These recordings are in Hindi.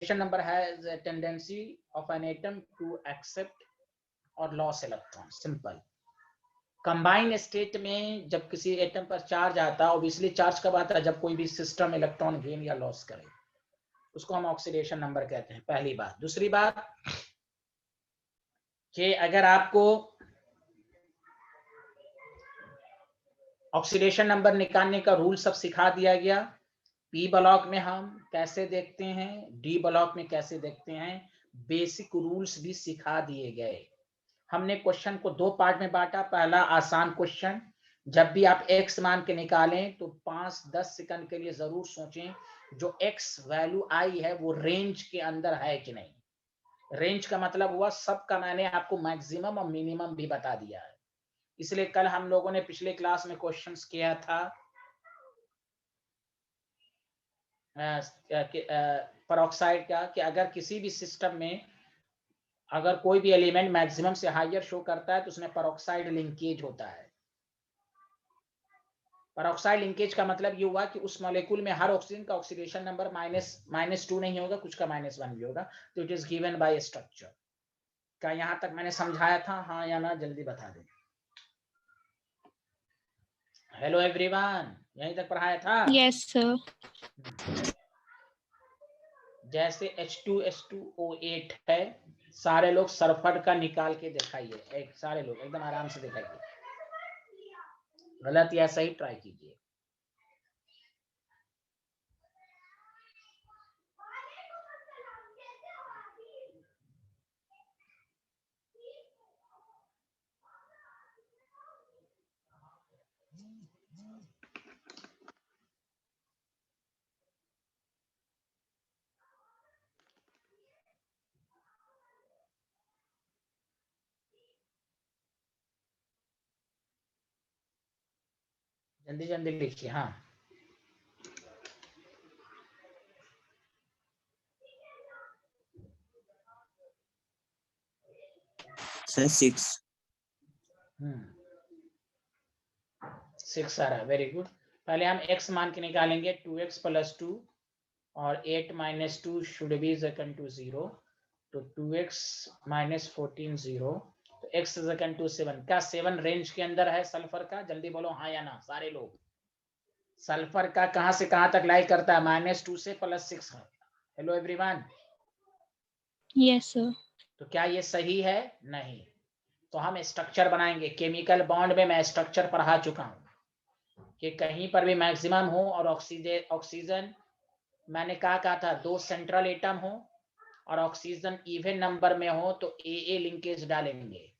number has a tendency of an atom to accept or lose electron. Simple. Combine state में जब किसी एटम पर चार्ज आता है, ऑब्वियसली चार्ज कब आता है, जब कोई भी सिस्टम इलेक्ट्रॉन गेन या लॉस करे, उसको हम ऑक्सीडेशन नंबर कहते हैं। पहली बात। दूसरी बात कि अगर आपको ऑक्सीडेशन नंबर निकालने का रूल सब सिखा दिया गया, पी ब्लॉक में हम कैसे देखते हैं, डी ब्लॉक में कैसे देखते हैं, बेसिक रूल्स भी सिखा दिए गए। हमने क्वेश्चन को दो पार्ट में बांटा। पहला आसान क्वेश्चन, जब भी आप x मान के निकालें तो 5-10 सेकंड के लिए जरूर सोचें जो x वैल्यू आई है वो रेंज के अंदर है कि नहीं। रेंज का मतलब हुआ सबका मैंने आपको मैक्सिमम और मिनिमम भी बता दिया है। इसलिए कल हम लोगों ने पिछले क्लास में क्वेश्चंस किया था पेरोक्साइड का, कि अगर किसी भी सिस्टम में अगर कोई भी एलिमेंट मैक्सिमम से हायर शो करता है तो उसमें पेरोक्साइड लिंकेज होता है। पेरोक्साइड लिंकेज का मतलब ये हुआ कि उस मॉलिक्यूल में हर ऑक्सीजन का ऑक्सीडेशन नंबर -2 नहीं होगा, कुछ का -1 भी होगा। तो it is given by structure. क्या यहां तक मैंने समझाया था, हाँ या ना, जल्दी बता दें। हेलो एवरीवन, यहीं तक पढ़ाया था? Yes sir. जैसे H2SO8 है, सारे लोग सल्फर का निकाल के दिखाइए, एक सारे लोग एकदम आराम से दिखाइए, गलत या सही ट्राई कीजिए। जल्दी जल्दी लिखिए। हाँ, सर 6 6 आ रहा है, वेरी गुड। पहले हम x मान के निकालेंगे, 2x + 2 और 8 - 2 शुड बी इक्वल टू 0। तो 2x - 14 0, तो x इज इक्वल टू 7। क्या 7 रेंज के अंदर है सल्फर का? जल्दी बोलो हाँ या ना सारे लोग। सल्फर का कहां से कहां तक लाई करता है? -2 से +6 है। Hello everyone, yes sir. तो क्या ये सही है? नहीं। तो हम स्ट्रक्चर बनाएंगे। केमिकल बॉन्ड में मैं स्ट्रक्चर पढ़ा चुका हूं कि कहीं पर भी मैक्सिमम हो और ऑक्सीजन मैंने कहा था 2 सेंट्रल एटम हो और ऑक्सीजन इवन नंबर में हो तो ए लिंकेज डालेंगे,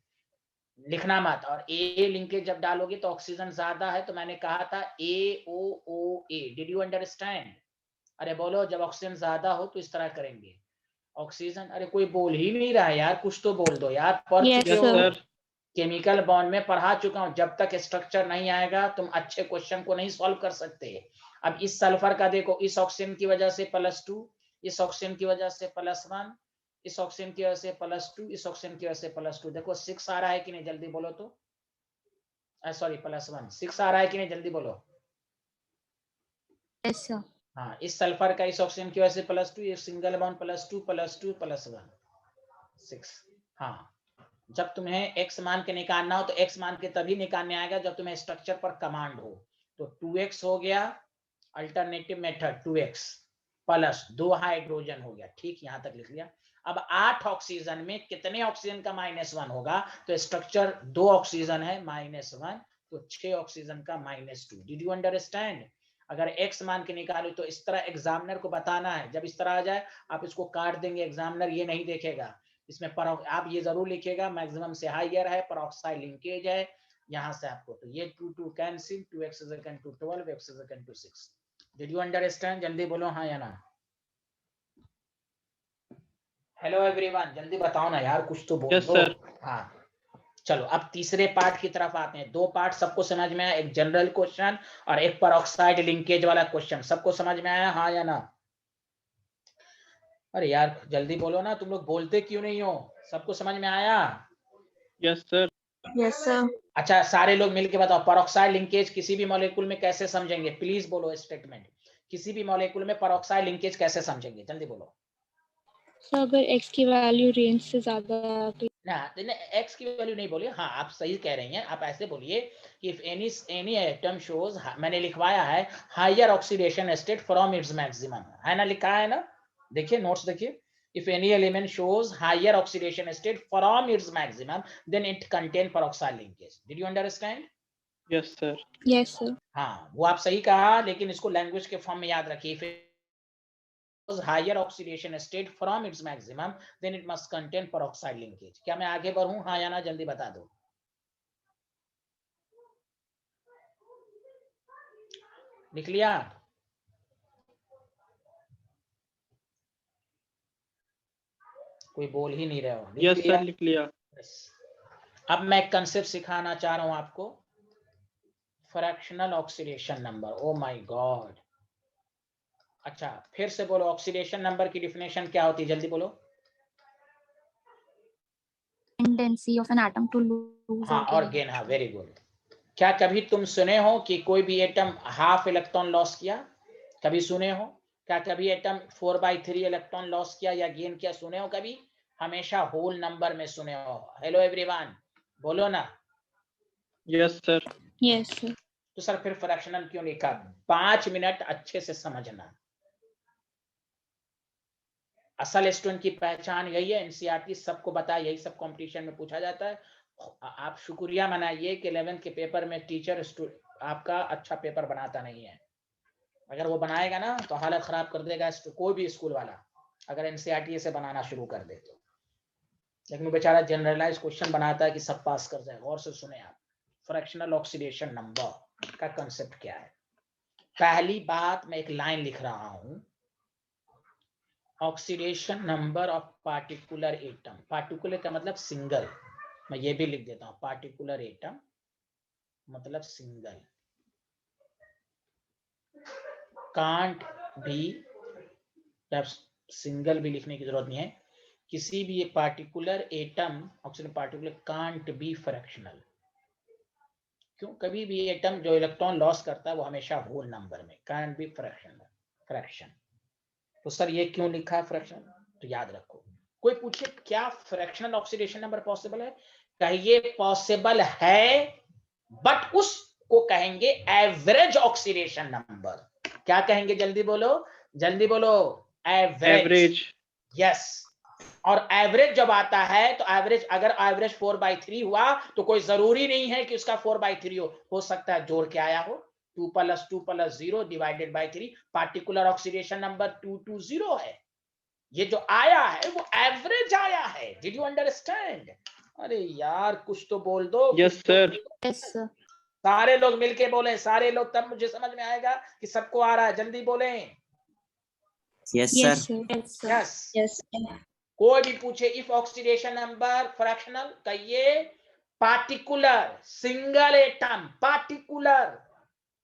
लिखना मत। और ए लिंकेज जब डालोगे तो ऑक्सीजन ज्यादा है तो मैंने कहा था AOOA। Did you understand? अरे बोलो, जब ऑक्सीजन ज्यादा हो तो इस तरह करेंगे। ऑक्सीजन, अरे कोई बोल ही नहीं रहा है यार, कुछ तो बोल दो यार। पढ़ Yes, चुके हो, sir. केमिकल बॉन्ड में पढ़ा चुका हूं। जब तक स्ट्रक्चर नहीं आएगा तुम अच्छे क्वेश्चन को नहीं सॉल्व कर सकते। अब इस सल्फर का देखो, इस ऑक्सीजन की वजह से +2, इस ऑक्सीजन की वजह से +1, इस ऑक्सीजन की वजह से +2, इस ऑक्सीजन की वजह से +2। देखो 6 आ रहा है कि नहीं? जल्दी बोलो तो। सॉरी, +1। 6 आ रहा है कि नहीं? जल्दी बोलो। Yes, sir. हाँ, इस सल्फर का इस ऑक्सीजन की वजह से +2, ये सिंगल बॉन्ड +2 +2 +1 6। हाँ, जब तुम्हें x मान के निकालना हो तो x मान के तभी निकालने आएगा जब तुम्हें स्ट्रक्चर पर कमांड हो। तो 2x हो गया, alternative method 2x plus 2 hydrogen हो गया। ठीक, यहां तक लिख लिया। अब 8 ऑक्सीजन में कितने ऑक्सीजन का -1 होगा? तो स्ट्रक्चर 2 ऑक्सीजन है, -1, तो 6 ऑक्सीजन का -2। Did you understand? अगर x मान के निकालो तो इस तरह एग्जामिनर को बताना है। जब इस तरह आ जाए आप इसको काट देंगे, एग्जामिनर ये नहीं देखेगा। इसमें आप ये जरूर लिखिएगा मैक्सिमम से हायर है, पेरोक्साइड लिंकेज है, यहां से आपको। तो ये 2 cancel, 2x is equal to 12, x is equal to 6। Did you understand? जल्दी बोलो हाँ या ना। हेलो एवरीवन, जल्दी बताओ ना यार, कुछ तो बोलो। Yes, sir. हाँ, चलो अब तीसरे पार्ट की तरफ आते हैं। 2 पार्ट सबको समझ में आया, एक जनरल क्वेश्चन और एक पेरोक्साइड लिंकेज वाला क्वेश्चन। सबको समझ में आया हाँ या ना? अरे यार जल्दी बोलो ना, तुम लोग बोलते क्यों नहीं हो? सबको समझ में आया? Yes, sir. Yes, sir. अच्छा, सारे लोग मिलके बताओ, पेरोक्साइड लिंकेज किसी भी मॉलिक्यूल में कैसे समझेंगे? प्लीज बोलो स्टेटमेंट। किसी भी मॉलिक्यूल में पेरोक्साइड लिंकेज कैसे समझेंगे? जल्दी बोलो। सर अगर x की वैल्यू रेंज से ज्यादा आ गई ना एक्स की वैल्यू नहीं बोलिए, हाँ आप सही कह रही हैं, आप ऐसे बोलिए कि इफ एनी एटम शोज, मैंने लिखवाया है higher oxidation state from its maximum, है ना, लिखा है ना, देखिए नोट्स देखिए, if any element shows higher oxidation state from its maximum then it contain peroxide linkage. Did you understand? Yes, sir. yes sir हाँ वो आप सही कहा, लेकिन इसको लैंग्वेज के फॉर्म में याद रखिए, if it shows higher oxidation state from its maximum then it must contain peroxide linkage. क्या मैं आगे बढ़ूं, हाँ या ना, जल्दी बता दो। लिख लिया? कोई बोल ही नहीं रहे हो। लिख Yes, लिया? sir. लिख लिया। अब मैं एक कंसेप्ट सिखाना चाह रहा हूं आपको, fractional oxidation number. O my God, अच्छा फिर से बोलो, ऑक्सीडेशन नंबर की डिफिनेशन क्या होती है, जल्दी बोलो। tendency of an atom to lose हाँ or और gain गेन, हाँ वेरी गुड। क्या कभी तुम सुने हो कि कोई भी एटम हाफ इलेक्ट्रॉन लॉस किया? कभी सुने हो? क्या कभी एटम 4/3 इलेक्ट्रॉन लॉस किया या गेन किया, सुने हो कभी? हमेशा होल नंबर में सुने हो। हेलो एवरीवन, बोलो ना। Yes, sir. yes sir तो सर फिर फ्रैक्शनल क्यों लिखा? 5 मिनट अच्छे से समझना। असल स्टूडेंट की पहचान यही है, एनसीईआरटी सबको बताया, यही सब कंपटीशन में पूछा जाता है। आप शुक्रिया मनाइए कि 11th के पेपर में टीचर आपका अच्छा पेपर बनाता नहीं है। अगर वो बनाएगा ना तो हालत खराब कर देगा कोई भी स्कूल वाला, अगर एनसीईआरटी से बनाना शुरू कर दे तो। लेकिन वो बेचारा जनरलाइज क्वेश्चन बनाता है कि सब पास कर जाए। गौर से सुने आप, फ्रैक्शनल ऑक्सीडेशन नंबर का कंसेप्ट क्या है। पहली बात, मैं एक लाइन लिख रहा हूं, oxidation number of particular atom. Particular का मतलब सिंगल, मैं ये भी लिख देता हूं, पार्टिकुलर एटम मतलब सिंगल, कांट भी, सिंगल भी लिखने की जरूरत नहीं है, किसी भी particular atom oxygen particular can't be fractional. क्यों? कभी भी एटम जो इलेक्ट्रॉन लॉस करता है वो हमेशा होल नंबर में, कांट बी फ्रैक्शन। तो सर ये क्यों लिखा है फ्रैक्शन? तो याद रखो, कोई पूछे क्या फ्रैक्शनल ऑक्सीडेशन नंबर पॉसिबल है, कहिए पॉसिबल है, बट उसको कहेंगे एवरेज ऑक्सीडेशन नंबर। क्या कहेंगे, जल्दी बोलो, जल्दी बोलो। एवरेज। यस। और एवरेज जब आता है तो एवरेज, अगर एवरेज 4/3 हुआ तो कोई जरूरी नहीं है कि उसका 4/3 हो सकता है जोड़ के आया हो, 2 + 2 + 0 divided by 3। Particular oxidation number 220 है। ये जो आया है वो एवरेज आया है। Did you understand? अरे यार कुछ तो बोल दो। Yes, sir. yes sir सारे लोग मिलके बोले, सारे लोग, तब मुझे समझ में आएगा कि सबको आ रहा है। जल्दी बोले। Yes, yes sir. sir yes sir yes. yes कोई भी पूछे इफ ऑक्सीडेशन नंबर फ्रैक्शनल, कहिए पार्टिकुलर, सिंगल एटम पार्टिकुलर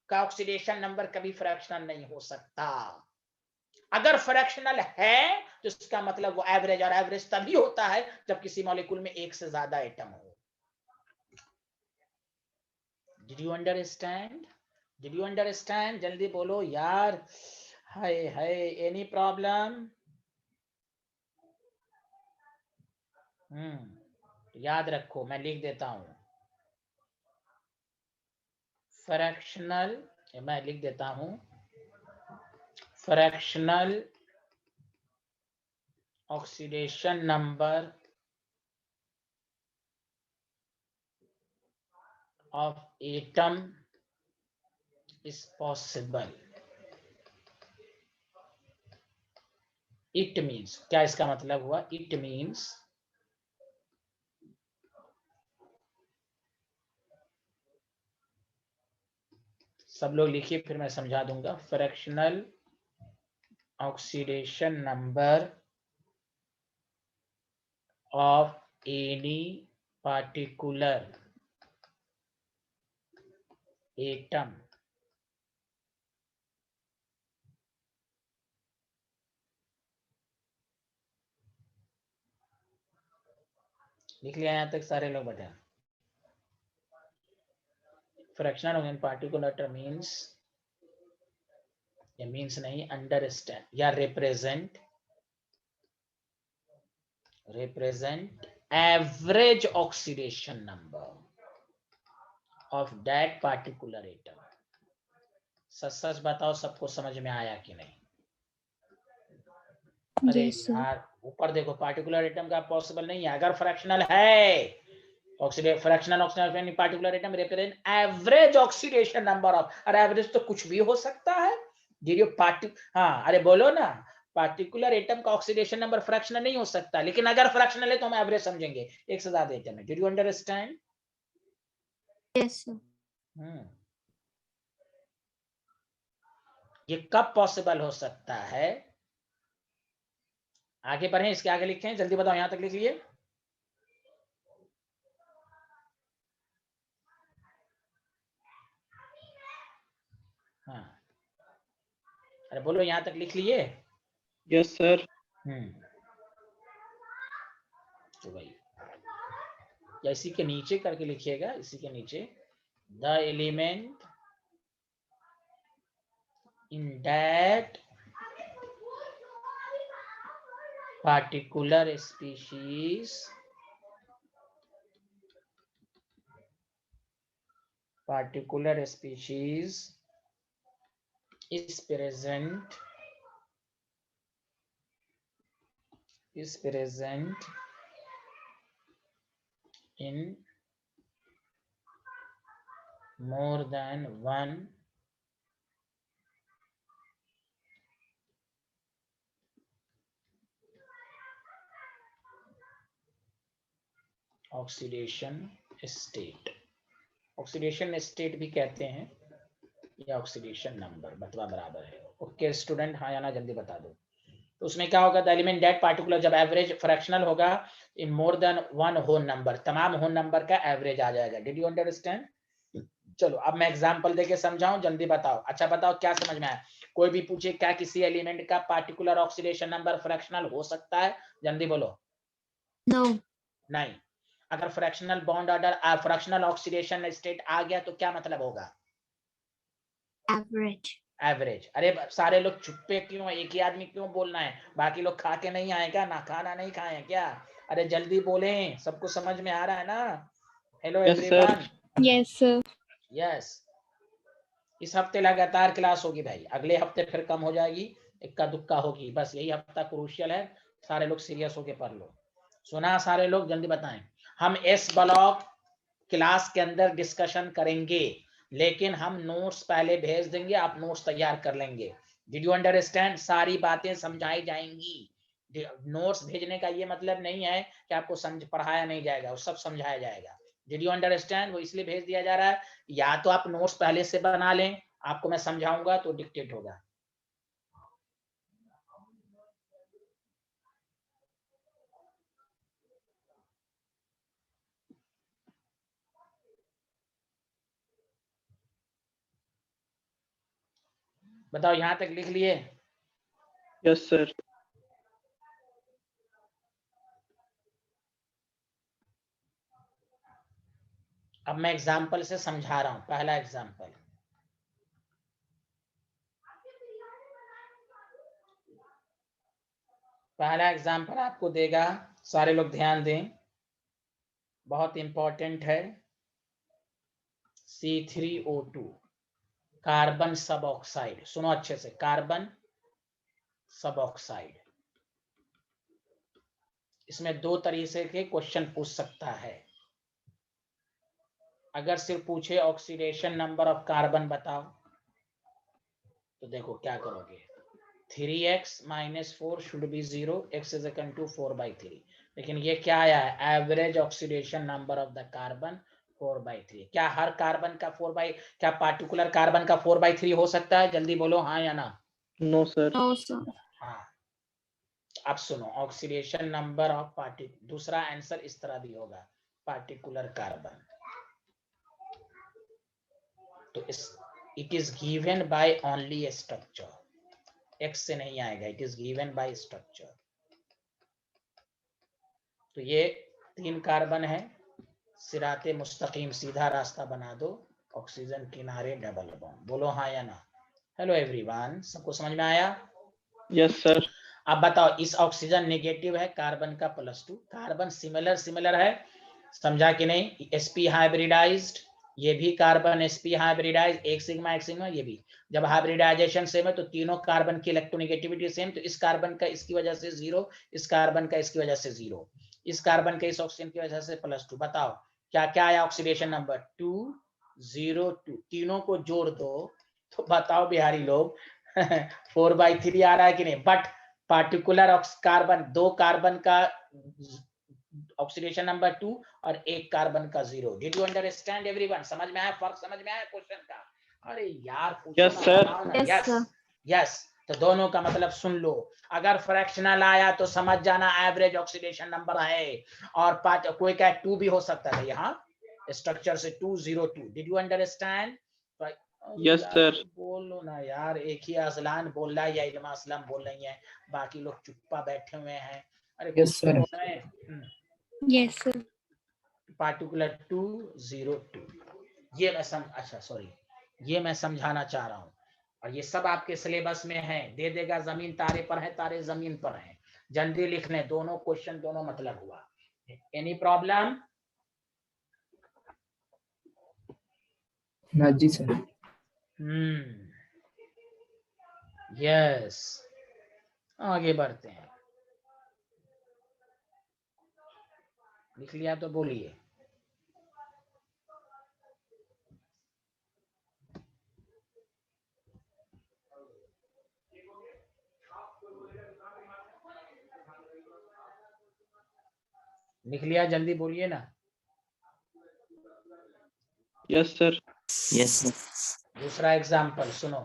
का ऑक्सीडेशन नंबर कभी फ्रैक्शनल नहीं हो सकता। अगर फ्रैक्शनल है तो इसका मतलब वो एवरेज, और एवरेज तभी होता है जब किसी मॉलिक्यूल में एक से ज्यादा एटम हो। Did you understand? Did you understand? जल्दी बोलो यार। हाय हाय, एनी प्रॉब्लम? याद रखो, मैं लिख देता हूं, फ्रैक्शनल, मैं लिख देता हूं, fractional oxidation number of atom is possible. It means, क्या इसका मतलब हुआ? It means सब लोग लिखिए फिर मैं समझा दूंगा। Fractional oxidation number of any particular atom लिख लिया यहां तक सारे लोग? बता, fractional of any particular atom means, ये मींस नहीं, अंडरस्टैंड या represent represent average oxidation number of that particular atom. सच सच बताओ सबको समझ में आया कि नहीं? अरे Yes, sir. यार ऊपर देखो, पार्टिकुलर एटम का पॉसिबल नहीं है अगर फ्रैक्शनल है। Oxidation fractional oxidation particular atom represent average oxidation number of, अरे एवरेज तो कुछ भी हो सकता है। डिड यू हाँ अरे बोलो ना, पार्टिकुलर एटम का ऑक्सीडेशन नंबर फ्रैक्शनल नहीं हो सकता, लेकिन अगर फ्रैक्शनल है तो हम एवरेज समझेंगे, एक से ज्यादा एटम है। Did you understand? Yes, sir. ये कब पॉसिबल हो सकता है? आगे बढ़े, इसके आगे लिखें, जल्दी बताओ, यहां तक लिख लिए? हाँ अरे बोलो, यहां तक लिख लिए? Yes, sir. तो भाई या इसी के नीचे करके लिखिएगा, इसी के नीचे, the element in that particular species is present in more than one oxidation state. Oxidation state भी कहते हैं या ऑक्सीडेशन नंबर, बतवा बराबर है। ओके स्टूडेंट, हाँ या ना जल्दी बता दो। तो उसमें क्या होगा? द एलिमेंट दैट पार्टिकुलर, जब एवरेज फ्रैक्शनल होगा in more than one whole number, तमाम होल नंबर का एवरेज आ जाएगा। Did you understand? चलो अब मैं एग्जांपल देके समझाऊं, जल्दी बताओ। अच्छा बताओ क्या समझ में आया? कोई भी पूछे क्या किसी एलिमेंट का पार्टिकुलर ऑक्सीडेशन नंबर फ्रैक्शनल हो सकता है? जल्दी बोलो। No. नहीं। अगर fractional bond order fractional oxidation state आ गया तो क्या मतलब होगा? Average. एवरेज। अरे सारे लोग चुप्पे क्यों? एक ही आदमी क्यों बोलना है? बाकी लोग खा के नहीं आए क्या? ना खाना नहीं खाए क्या? अरे जल्दी बोलें, सबको समझ में आ रहा है ना? Hello Yes, sir. Everyone. Yes, sir. Yes, इस हफ्ते लगातार क्लास होगी भाई, अगले हफ्ते फिर कम हो जाएगी, इक्का दुक्का होगी, बस यही हफ्ता क्रूशियल है। सारे लोग सीरियस होके पढ़ लो। सुना सारे लोग? जल्दी बताएं। हम एस ब्लॉक क्लास के अंदर डिस्कशन करेंगे, लेकिन हम नोट्स पहले भेज देंगे, आप नोट्स तैयार कर लेंगे। Did you understand? सारी बातें समझाई जाएंगी। नोट्स भेजने का ये मतलब नहीं है कि आपको समझ पढ़ाया नहीं जाएगा, वो सब समझाया जाएगा। Did you understand? वो इसलिए भेज दिया जा रहा है, या तो आप नोट्स पहले से बना लें, आपको मैं समझाऊंगा तो डिक्टेट होगा। बताओ यहां तक लिख लिए? Yes, sir. अब मैं एग्जाम्पल से समझा रहा हूं। पहला एग्जाम्पल, आपको देगा, सारे लोग ध्यान दें, बहुत इंपॉर्टेंट है। C3O2 कार्बन सब ऑक्साइड, सुनो अच्छे से, कार्बन सब ऑक्साइड। इसमें दो तरीके के क्वेश्चन पूछ सकता है। अगर सिर्फ पूछे ऑक्सीडेशन नंबर ऑफ कार्बन बताओ, तो देखो क्या करोगे, 3x - 4 should be 0, x is equal to 4/3। लेकिन ये क्या आया है? Average oxidation number of the carbon 4/3। क्या हर कार्बन का 4 क्या पार्टिकुलर कार्बन का 4/3 हो सकता है? जल्दी बोलो हाँ या ना। No, sir. No, sir. हाँ, अब सुनो, ऑक्सीडेशन नंबर ऑफ दूसरा आंसर इस तरह भी होगा, पार्टिकुलर कार्बन। तो it is given by only structure, x से नहीं आएगा, it is given by structure. तो ये 3 कार्बन है, सिराते मुस्तकीम सीधा रास्ता बना दो, ऑक्सीजन किनारे डबल बॉन्ड। बोलो हाँ या ना। हेलो एवरीवन, सबको समझ में आया? Yes, sir. अब बताओ, इस ऑक्सीजन नेगेटिव है, कार्बन का +2, कार्बन सिमिलर है, समझा कि नहीं? sp हाइब्रिडाइज्ड, ये भी कार्बन sp हाइब्रिडाइज, एक सिग्मा ये भी। जब हाइब्रिडाइजेशन सेम है तो तीनों कार्बन की इलेक्ट्रोनेगेटिविटी सेम, तो इस कार्बन का इसकी वजह से 0, इस कार्बन का इसकी वजह से 0, इस कार्बन के इस ऑक्सीजन की वजह से +2। बताओ क्या क्या आया ऑक्सीडेशन नंबर? 202। तीनों को जोड़ दो तो बताओ बिहारी लोग 4/3 आ रहा है कि नहीं? बट पार्टिकुलर कार्बन, 2 कार्बन का ऑक्सीडेशन नंबर 2 और 1 कार्बन का 0। Did you understand everyone? समझ में आया फर्क? समझ में आया क्वेश्चन का? अरे यार पूछो Yes, ना, sir. बताओ ना। Yes, yes sir. यस। तो दोनों का मतलब सुन लो, अगर फ्रैक्शनल आया तो समझ जाना एवरेज ऑक्सीडेशन नंबर है, और कोई का 2 भी हो सकता है यहाँ स्ट्रक्चर से 202। Did you understand? Yes, sir. बोलो ना यार, एक ही असलान बोल रहा है या इल्मा असलम बोल रही है, बाकी लोग चुप्पा बैठे हुए हैं। अरे Yes, कुछ तो sir. बोल रहे हैं। Yes, sir. पार्टिकुलर 202, ये मैं अच्छा सॉरी, ये मैं समझाना चाह रहा हूँ, और ये सब आपके सिलेबस में है। दे देगा जमीन तारे पर है, तारे जमीन पर है। जल्दी लिख लें, दोनों क्वेश्चन दोनों मतलब हुआ। Any problem? हाँ जी सर। यस, आगे बढ़ते हैं। लिख लिया तो बोलिए। लिख लिया, जल्दी बोलिए ना। Yes, sir. Yes, sir. दूसरा एग्जाम्पल सुनो,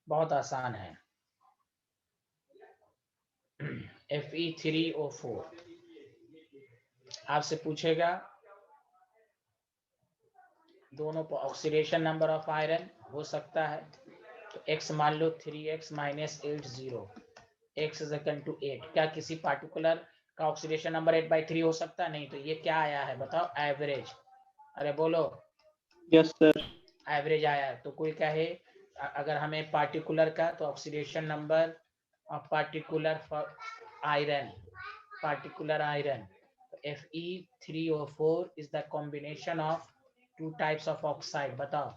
बहुत आसान है। Fe3O4 आपसे पूछेगा दोनों पर ऑक्सीडेशन नंबर ऑफ आयरन हो सकता है, तो x मान लो 3x - 80, x is equal to 8। क्या किसी पार्टिकुलर का ऑक्सीडेशन नंबर 8/3 हो सकता है? नहीं। तो ये क्या आया है बताओ? एवरेज। अरे बोलो। Yes, sir. एवरेज आया है। तो कोई कहे अगर हमें पार्टिकुलर का, तो oxidation number of particular iron, Fe3O4 is the combination of 2 types of oxide. बताओ,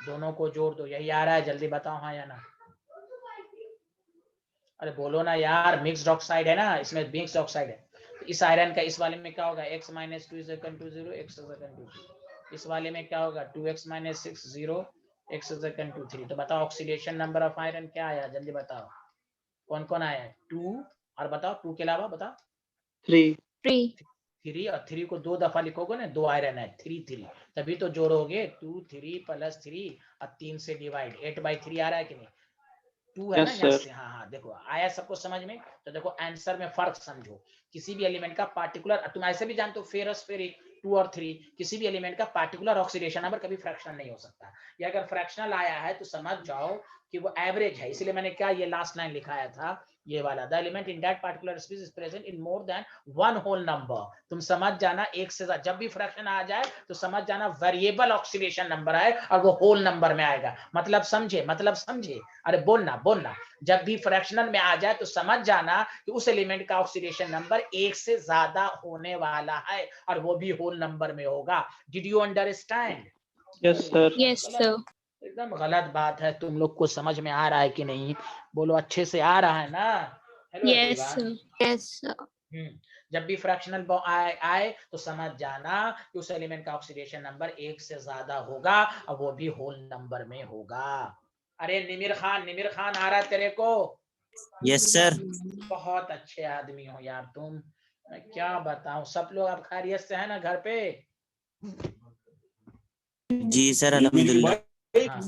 दोनों को जोड़ दो, यही आ रहा है, जल्दी बताओ हाँ या ना। अरे बोलो ना यार, मिक्स्ड ऑक्साइड है ना, इसमें मिक्स्ड ऑक्साइड है। तो इस आयरन का इस वाले में क्या होगा? x - 2 is equal to 0, x is equal to 2। इस वाले में क्या होगा? 2x - 6 0, x is equal to 3। तो बताओ ऑक्सीडेशन नंबर ऑफ आयरन क्या आया? जल्दी बताओ, कौन कौन आया? 2, और बताओ 2 के अलावा बताओ। 3. 3. 3, और 3 को 2 दफा लिखोगे ना, 2 आयरन है, 3 3, तभी तो जोड़ोगे। 2 3 + 3 और 3 से डिवाइड, 8/3 आ रहा है कि नहीं? 2 है ना Yes, यहाँ sir. से। हाँ देखो आया सबको समझ में। तो देखो आंसर में फर्क समझो, किसी भी एलिमेंट का पार्टिकुलर, तुम ऐसे भी जानते हो फेरस फेरिक 2 और 3, किसी भी एलिमेंट का पार्टिकुलर ऑक्सीडेशन नंबर कभी फ्रैक्शनल नहीं हो सकता। या अगर फ्रैक्शनल आया है तो समझ जाओ कि वो एवरेज है। इसीलिए मैंने क्या ये लास्ट लाइन लिखाया था, ये वाला, the element in that particular species is present in more than one whole number. तुम समझ जाना, एक से ज्यादा, जब भी फ्रैक्शन आ जाए तो समझ जाना वेरिएबल ऑक्सीडेशन नंबर है और वो होल नंबर में आएगा। मतलब समझे? मतलब समझे? अरे बोलना, जब भी फ्रैक्शनल में आ जाए तो समझ जाना कि उस एलिमेंट का ऑक्सीडेशन नंबर 1 से ज्यादा होने वाला है, और वो भी होल नंबर में होगा। Did you understand? Yes, sir. Yes, sir. एकदम गलत बात है। तुम लोग को समझ में आ रहा है कि नहीं? बोलो, अच्छे से आ रहा है ना? Hello Yes, everyone. sir. Yes, sir. जब भी फ्रैक्शनल आए तो समझ जाना कि उस एलिमेंट का ऑक्सीडेशन नंबर 1 से ज्यादा होगा, और वो भी होल नंबर में होगा। अरे निमिर खान आ रहा है तेरे को? Yes, sir. बहुत अच्छे आदमी हो यार तुम, मैं क्या बताऊं। सब लोग अब खैरियत से है ना घर पे? जी सर, अल्हम्दुलिल्लाह। हाँ।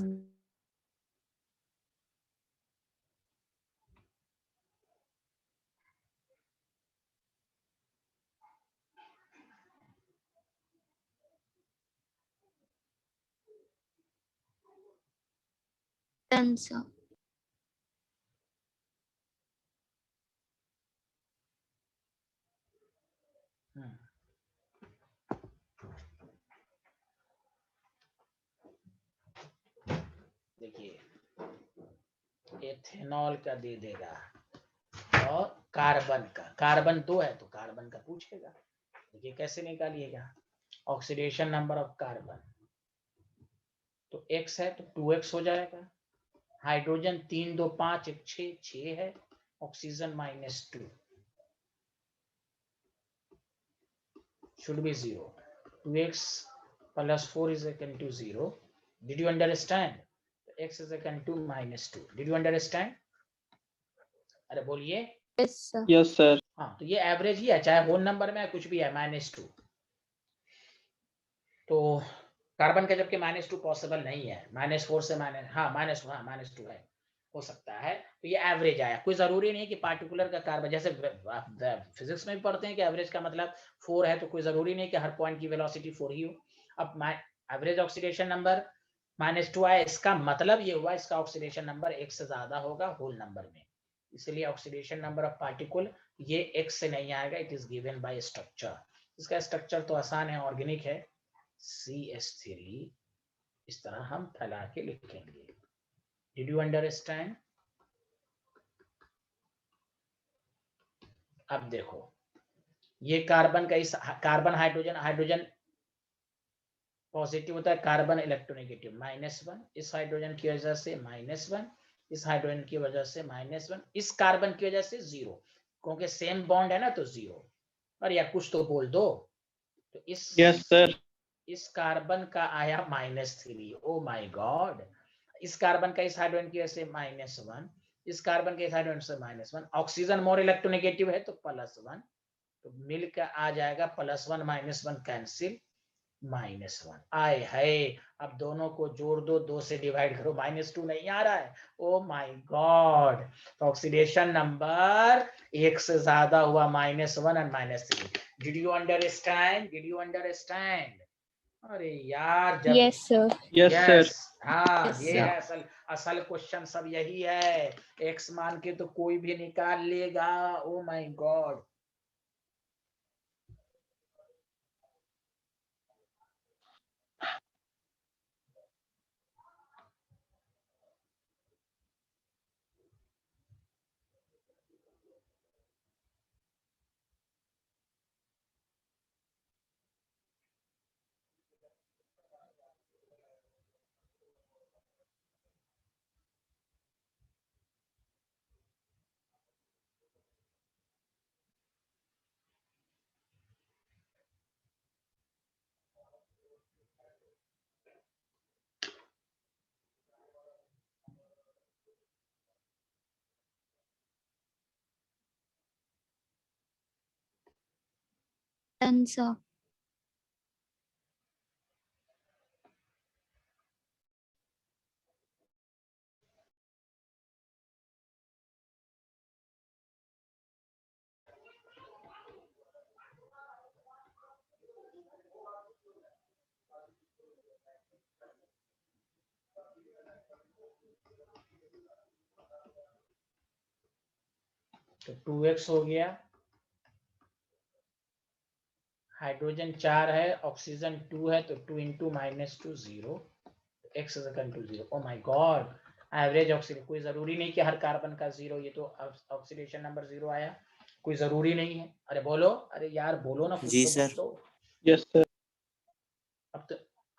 Done, sir. देखिए एथेनॉल का दे देगा और कार्बन का, कार्बन 2 है तो कार्बन का पूछेगा। देखिए कैसे निकालिएगा, ऑक्सीडेशन नंबर ऑफ कार्बन तो x है तो 2x हो जाएगा। हाइड्रोजन 3 2 5 1 6 6 है, oxygen -2 should be 0. 2x plus 4 is equal to 0. Did you understand? X is equal to -2. Did you understand? अरे बोलिए। Yes, sir. Yes, sir. हाँ तो ये एवरेज ही है, चाहे होल नंबर में कुछ भी है, -2। तो कार्बन का जबकि -2 पॉसिबल नहीं है, -4 से -2 है, हो सकता है। तो ये एवरेज आया, कोई जरूरी नहीं कि पार्टिकुलर का कार्बन, जैसे आप फिजिक्स में भी पढ़ते हैं कि एवरेज का मतलब 4 है, तो कोई जरूरी नहीं कि हर पॉइंट की वेलोसिटी 4 ही हो। अब एवरेज ऑक्सीडेशन नंबर -2 आया, इसका मतलब ये हुआ इसका ऑक्सीडेशन नंबर 1 से ज्यादा होगा होल नंबर में, इसलिए ऑक्सीडेशन नंबर ऑफ पार्टिकल ये x से नहीं आएगा, it is given by structure. इसका स्ट्रक्चर तो आसान है, ऑर्गेनिक है, CH3 इस तरह हम फैला के लिखेंगे। Did you understand? अब देखो ये कार्बन का, इस कार्बन हाइड्रोजन पॉजिटिव होता है, कार्बन इलेक्ट्रोनेगेटिव -1, इस हाइड्रोजन की वजह से -1, इस हाइड्रोजन की वजह से -1, इस कार्बन की वजह से 0, क्योंकि सेम बॉन्ड है ना तो 0। और यार कुछ तो बोल दो। तो Yes, sir. इस कार्बन का आया -3, ओ माय गॉड। इस कार्बन का इस हाइड्रोजन की वजह से -1, इस कार्बन के इस हाइड्रोजन से -1, ऑक्सीजन मोर इलेक्ट्रोनेगेटिव है तो +1, तो मिलकर आ जाएगा +1 -1 कैंसिल -1। आए है, अब दोनों को जोड़ दो, 2 से डिवाइड करो, -2 नहीं आ रहा है, ओ माय गॉड। तो ऑक्सीडेशन नंबर 1 से ज्यादा हुआ, -1 and -3। Did you understand? Did you understand? अरे यार जब Yes, sir. Yes, sir. हाँ Yes, ये sir. है असल क्वेश्चन, सब यही है। x मान के तो कोई भी निकाल लेगा, ओ माय गॉड। Done, sir. तो 2x हो गया, हाइड्रोजन 4 है, ऑक्सीजन 2 है, तो 2 × -2 0, x is equal to 0। O my God, average oxidation, कोई जरूरी नहीं कि हर कार्बन का 0, ये तो ऑक्सीडेशन नंबर 0 आया, कोई जरूरी नहीं है। अरे बोलो, अरे यार बोलो ना, कुछ जी तो सर। बोल दो। Yes, sir.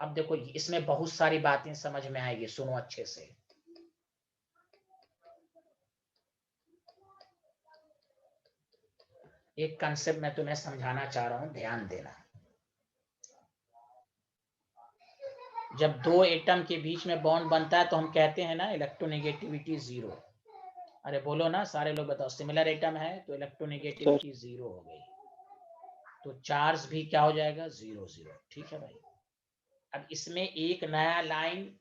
अब देखो इसमें बहुत सारी बातें समझ में आएगी, सुनो अच्छे से। एक कंसेप्ट मैं तुम्हें समझाना चाह रहा हूं, ध्यान देना। जब 2 एटम के बीच में बॉन्ड बनता है तो हम कहते हैं ना इलेक्ट्रोनेगेटिविटी 0। अरे बोलो ना, सारे लोग बताओ। सिमिलर एटम है तो इलेक्ट्रोनेगेटिविटी 0 हो गई, तो चार्ज भी क्या हो जाएगा, 0 0। ठीक है भाई। अब इसमें एक नया लाइन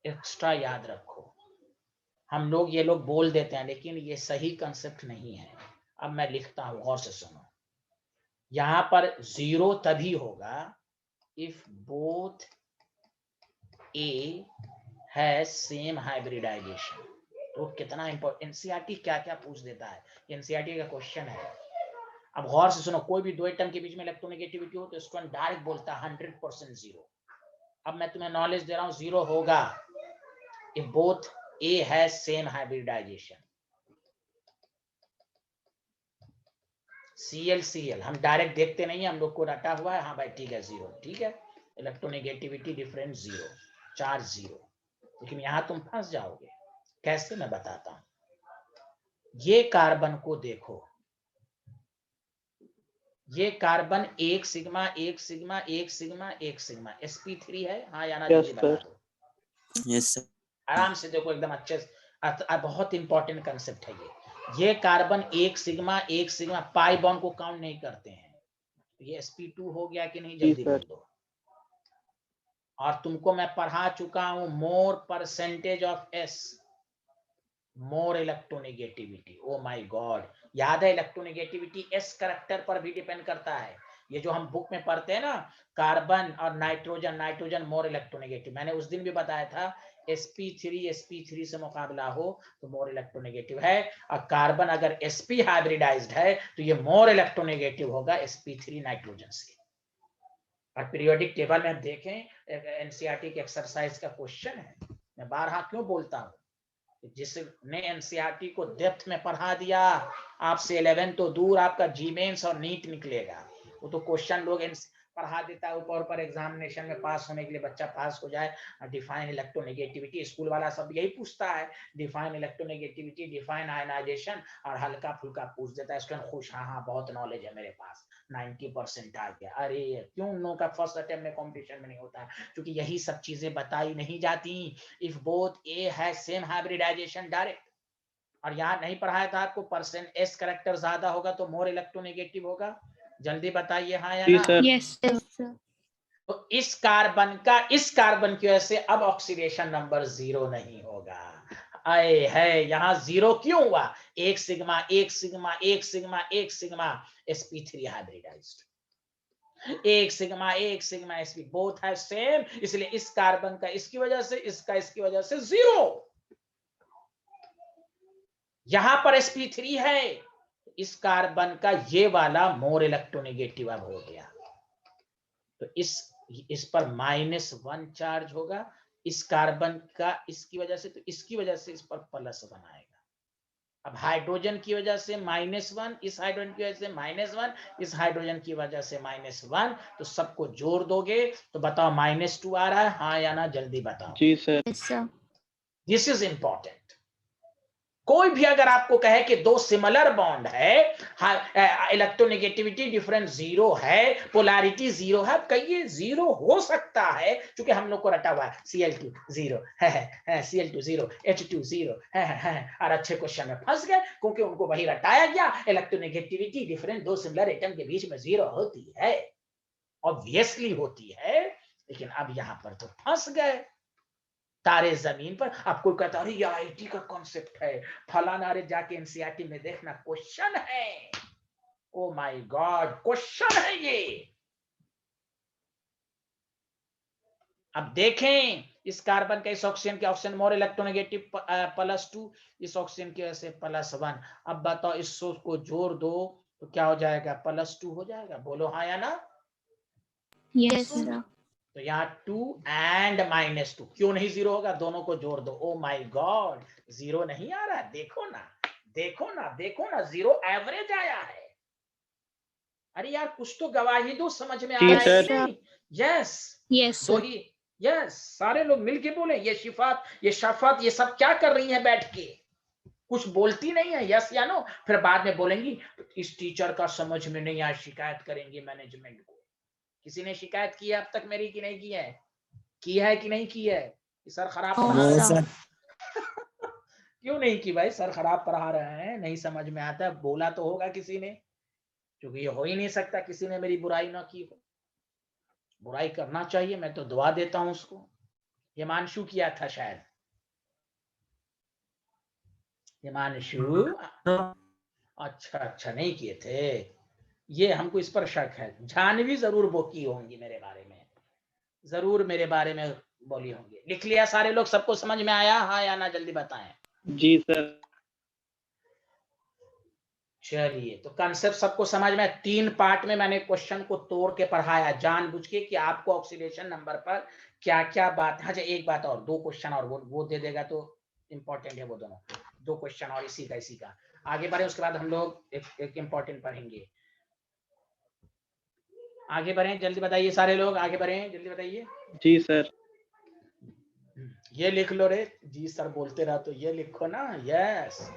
एक्स्ट्रा याद रखो, हम लोग ये लोग बोल देते हैं लेकिन ये सही कंसेप्ट नहीं है। अब मैं लिखता हूं, गौर से सुनो। यहां पर 0 तभी होगा if both a has same hybridization. तो कितना इंपॉर्टेंट, एनसीईआरटी क्या क्या पूछ देता है, एनसीईआरटी का क्वेश्चन है। अब गौर से सुनो, कोई भी 2 एटम के बीच में इलेक्ट्रोनेगेटिविटी हो तो स्टूडेंट डायरेक्ट बोलता है 100% 0। अब मैं तुम्हें नॉलेज दे रहा हूं, 0 होगा इफ बोथ A है सेम हाइब्रिडाइजेशन। Cl हम डायरेक्ट देखते नहीं है, हम लोग को रटा हुआ है। हाँ भाई ठीक है, 0 ठीक है, इलेक्ट्रोनेगेटिविटी डिफरेंस 0, चार्ज 0। लेकिन यहां तुम फंस जाओगे, कैसे मैं बताता हूं। ये कार्बन को देखो, ये कार्बन एक सिग्मा एक सिग्मा एक सिग्मा एक सिग्मा sp3 है, हाँ या ना Yes, जल्दी बता sir. दो। Yes, sir. आराम से देखो, एकदम अच्छे से। बहुत इंपॉर्टेंट कंसेप्ट है ये कार्बन एक सिग्मा पाई बॉन्ड को काउंट नहीं करते हैं। ये sp2 हो गया कि नहीं, जी जल्दी सर। बोल दो। और तुमको मैं पढ़ा चुका हूं, more percentage of s more electronegativity. Oh my God, याद है इलेक्ट्रोनेगेटिविटी s करेक्टर पर भी डिपेंड करता है। ये जो हम बुक में पढ़ते हैं ना, कार्बन और नाइट्रोजन, नाइट्रोजन मोर इलेक्ट्रोनेगेटिव, मैंने उस दिन भी बताया था sp3 से मुकाबला हो तो मोर इलेक्ट्रोनेगेटिव है। और कार्बन अगर sp हाइब्रिडाइज्ड है तो ये मोर इलेक्ट्रोनेगेटिव होगा sp3 नाइट्रोजन से। और पीरियोडिक टेबल में आप देखें, एनसीईआरटी के एक्सरसाइज का क्वेश्चन है। मैं बारहा क्यों बोलता हूं, जिसने एनसीईआरटी को डेप्थ में पढ़ा दिया, आपसे 11 तो दूर, आपका जी मेंस और नीट निकलेगा। वो तो क्वेश्चन लोग पढ़ा देता है ऊपर ऊपर, एग्जामिनेशन में पास होने के लिए, बच्चा पास हो जाए। डिफाइन इलेक्ट्रोनेगेटिविटी, स्कूल वाला सब यही पूछता है, डिफाइन इलेक्ट्रोनेगेटिविटी, डिफाइन आयनाइजेशन, और हल्का फुल्का पूछ देता है। स्टूडेंट खुश, हाँ हाँ बहुत नॉलेज है मेरे पास, 90% आ गया। अरे क्यों उन लोगों का फर्स्ट अटेम्प्ट में कंपटीशन में नहीं होता, क्योंकि यही सब चीजें बताई नहीं जाती। इफ बोथ ए है सेम हाइब्रिडाइजेशन डायरेक्ट, और यहाँ नहीं पढ़ाया था आपको, परसेंट एस करेक्टर ज्यादा होगा तो मोर इलेक्ट्रोनेगेटिव होगा। जल्दी बताइए हाँ या जी ना। सर। Yes, sir. तो इस कार्बन की वजह से अब ऑक्सीडेशन नंबर 0 नहीं होगा। आए है, यहाँ 0 क्यों हुआ, एक सिग्मा एक सिग्मा एक सिग्मा एक सिग्मा sp3 हाइब्रिडाइज्ड, एक सिग्मा sp बोथ है सेम, इसलिए इस कार्बन का इसकी वजह से, इसका इसकी वजह से 0। यहां पर sp3 है, इस कार्बन का ये वाला मोर इलेक्ट्रोनेगेटिव अब हो गया, तो इस पर -1 चार्ज होगा, इस कार्बन का इसकी वजह से, तो इसकी वजह से इस पर +1 आएगा। अब हाइड्रोजन की वजह से -1, इस हाइड्रोजन की वजह से -1, इस हाइड्रोजन की वजह से -1, तो सबको जोड़ दोगे तो बताओ -2 आ रहा है, हाँ या ना, जल्दी बताओ। जी sir. Yes, sir. This is important. कोई भी अगर आपको कहे कि दो सिमिलर बॉन्ड है, इलेक्ट्रोनेगेटिविटी डिफरेंस 0 है, पोलैरिटी 0 है, कहिए 0 हो सकता है, क्योंकि हम लोग को रटा हुआ है Cl2 0 है, Cl2 0, H2 0 है, और अच्छे क्वेश्चन में फंस गए, क्योंकि उनको वही रटाया गया, इलेक्ट्रोनेगेटिविटी डिफरेंस दो सिमिलर एटम के बीच में 0 होती है, ऑब्वियसली होती है। लेकिन अब यहां पर तो फंस गए तारे जमीन पर। आपको कहता है ये आईटी का कॉन्सेप्ट है, फलाना, रे जाके एनसीईआरटी में देखना, क्वेश्चन है। ओ माय गॉड, क्वेश्चन है ये। अब देखें, इस कार्बन का इस ऑक्सीजन के, ऑक्सीजन मोर इलेक्ट्रोनेगेटिव +2, इस ऑक्सीजन की वजह से +1। अब बताओ, इस सोच को जोड़ दो तो क्या हो जाएगा, +2 हो जाएगा, बोलो हाँ या ना। Yes, sir. तो यहाँ 2 एंड -2 क्यों नहीं 0 होगा, दोनों को जोड़ दो। ओ माय गॉड, 0 नहीं आ रहा, देखो ना देखो ना देखो ना, 0 एवरेज आया है। अरे यार कुछ तो गवाही दो, समझ में आ जी रहा है कि सर। नहीं। यस, Yes, दो sir. ही, यस, सारे लोग मिलके बोले, ये शिफात, ये शफात, ये सब क्या कर रही है बैठ के, कुछ बोलती नहीं है, यस या नो। फिर बाद में बोलेंगी इस टीचर का समझ में नहीं आया, शिकायत करेंगे मैनेजमेंट को। किसी ने शिकायत की है अब तक मेरी कि नहीं की है, की है कि नहीं की है, सर खराब No, पढ़ा No, रहे sir. हैं। sir. क्यों नहीं की भाई, सर खराब पढ़ा रहे हैं, नहीं समझ में आता, बोला तो होगा किसी ने, क्योंकि ये हो ही नहीं सकता किसी ने मेरी बुराई ना की हो। बुराई करना चाहिए, मैं तो दुआ देता हूं उसको। हिमांशु किया था शायद, हिमांशु, अच्छा अच्छा नहीं किए थे, ये हमको इस पर शक है। जानवी जरूर बोकी होंगी मेरे बारे में, जरूर मेरे बारे में बोली होंगी। लिख लिया सारे लोग, सबको समझ में आया हाँ या ना, जल्दी बताएं। जी सर। चलिए, तो कंसेप्ट सबको समझ में, 3 पार्ट में मैंने क्वेश्चन को तोड़ के पढ़ाया जानबूझ के, कि आपको ऑक्सीडेशन नंबर पर क्या क्या बात। अच्छा एक बात और, 2 क्वेश्चन और वो दे देगा तो इंपॉर्टेंट है वो दोनों, 2 क्वेश्चन और इसी का। आगे बढ़े, उसके बाद हम लोग एक इंपॉर्टेंट पढ़ेंगे। आगे बढ़े, जल्दी बताइए सारे लोग, आगे बढ़े जल्दी बताइए। जी सर। ये लिख लो रे, जी सर बोलते रहो तो ये लिखो ना, यस।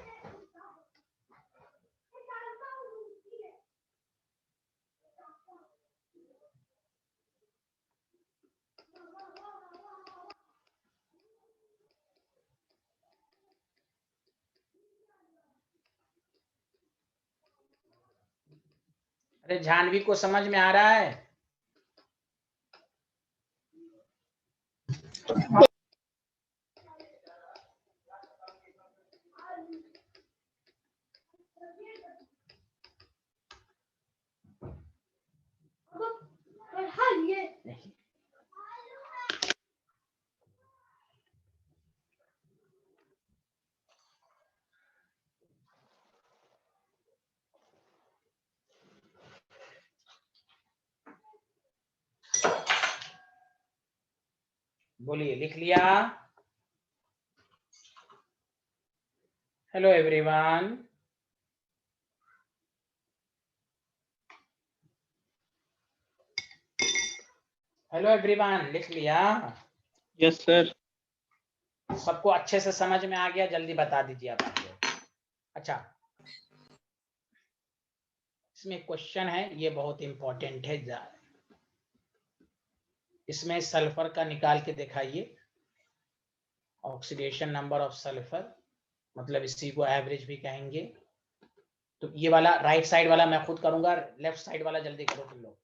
अरे जानवी को समझ में आ रहा है? नहीं। बोलिए, लिख लिया? Hello everyone. हेलो एवरीवन, लिख लिया? Yes sir. सबको अच्छे से समझ में आ गया? जल्दी बता दीजिए आप लोग। अच्छा, इसमें क्वेश्चन है, ये बहुत इंपॉर्टेंट है। इसमें सल्फर का निकाल के दिखाइए, ऑक्सीडेशन नंबर ऑफ सल्फर, मतलब इसी को एवरेज भी कहेंगे। तो ये वाला राइट साइड वाला मैं खुद करूंगा, लेफ्ट साइड वाला जल्दी करो तुम लोग।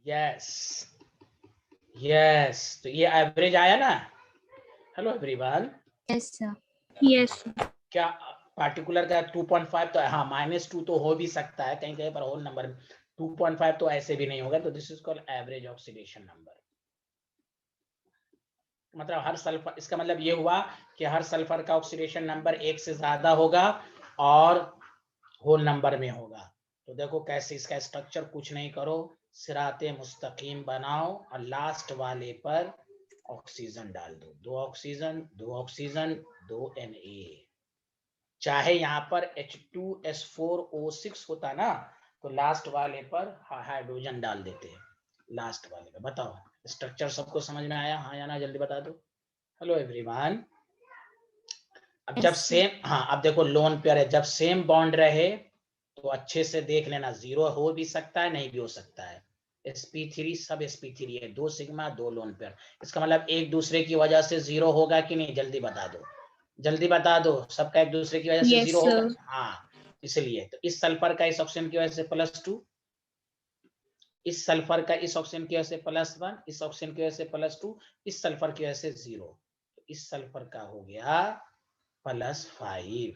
यस यस, तो ये एवरेज आया ना? Hello everyone. Yes sir. Yes क्या पार्टिकुलर का 2.5 तो हाँ, -2 तो हो भी सकता है कहीं कहीं पर होल नंबर। 2.5 तो ऐसे भी नहीं होगा, तो this is called average oxidation number. मतलब हर सल्फर, इसका मतलब ये हुआ कि हर सल्फर का ऑक्सीडेशन नंबर 1 से ज्यादा होगा और होल नंबर में होगा। तो देखो कैसे इसका स्ट्रक्चर, कुछ नहीं करो, सिराते मुस्तकीम बनाओ और लास्ट वाले पर ऑक्सीजन डाल दो। 2 ऑक्सीजन 2 ऑक्सीजन 2 Na। चाहे यहाँ पर H2S4O6 होता ना, तो लास्ट वाले पर हाइड्रोजन डाल देते हैं, लास्ट वाले पर। बताओ स्ट्रक्चर सबको समझ में आया? हाँ या ना, जल्दी बता दो। Hello everyone. अब जब सेम, हाँ अब देखो लोन पेयर है, जब सेम बॉन्ड रहे तो अच्छे से देख लेना, 0 हो भी सकता है, नहीं भी हो सकता है। sp3 सब sp3 है, 2 सिग्मा 2 लोन पेयर। इसका मतलब एक दूसरे की वजह से 0 होगा कि नहीं? जल्दी बता दो, जल्दी बता दो। सबका एक दूसरे की वजह से Yes, 0 होगा? sir. हाँ, इसलिए तो इस सल्फर का इस ऑक्सीजन की वजह से +2, इस सल्फर का इस ऑक्सीजन की वजह से +1, इस ऑक्सीजन की वजह से +2, इस सल्फर की वजह से 0। इस सल्फर का हो गया +5,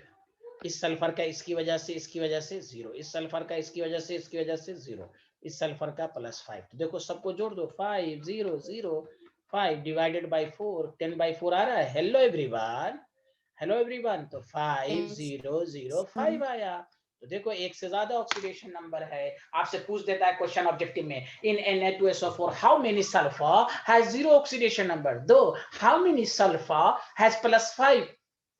इस सल्फर का इसकी वजह से 0, इस सल्फर का इसकी वजह से 0, इस सल्फर का +5। तो देखो सबको जोड़ दो, 5 0 0 5 डिवाइडेड बाय 4, 10/4 आ रहा है। Hello everyone, hello everyone. तो 5 0 0 5 आया। तो देखो एक से ज्यादा ऑक्सीडेशन नंबर है। आपसे पूछ देता है क्वेश्चन ऑब्जेक्टिव में, इन Na2SO4 how many sulphur has 0 oxidation number? 2। How many sulphur has +5?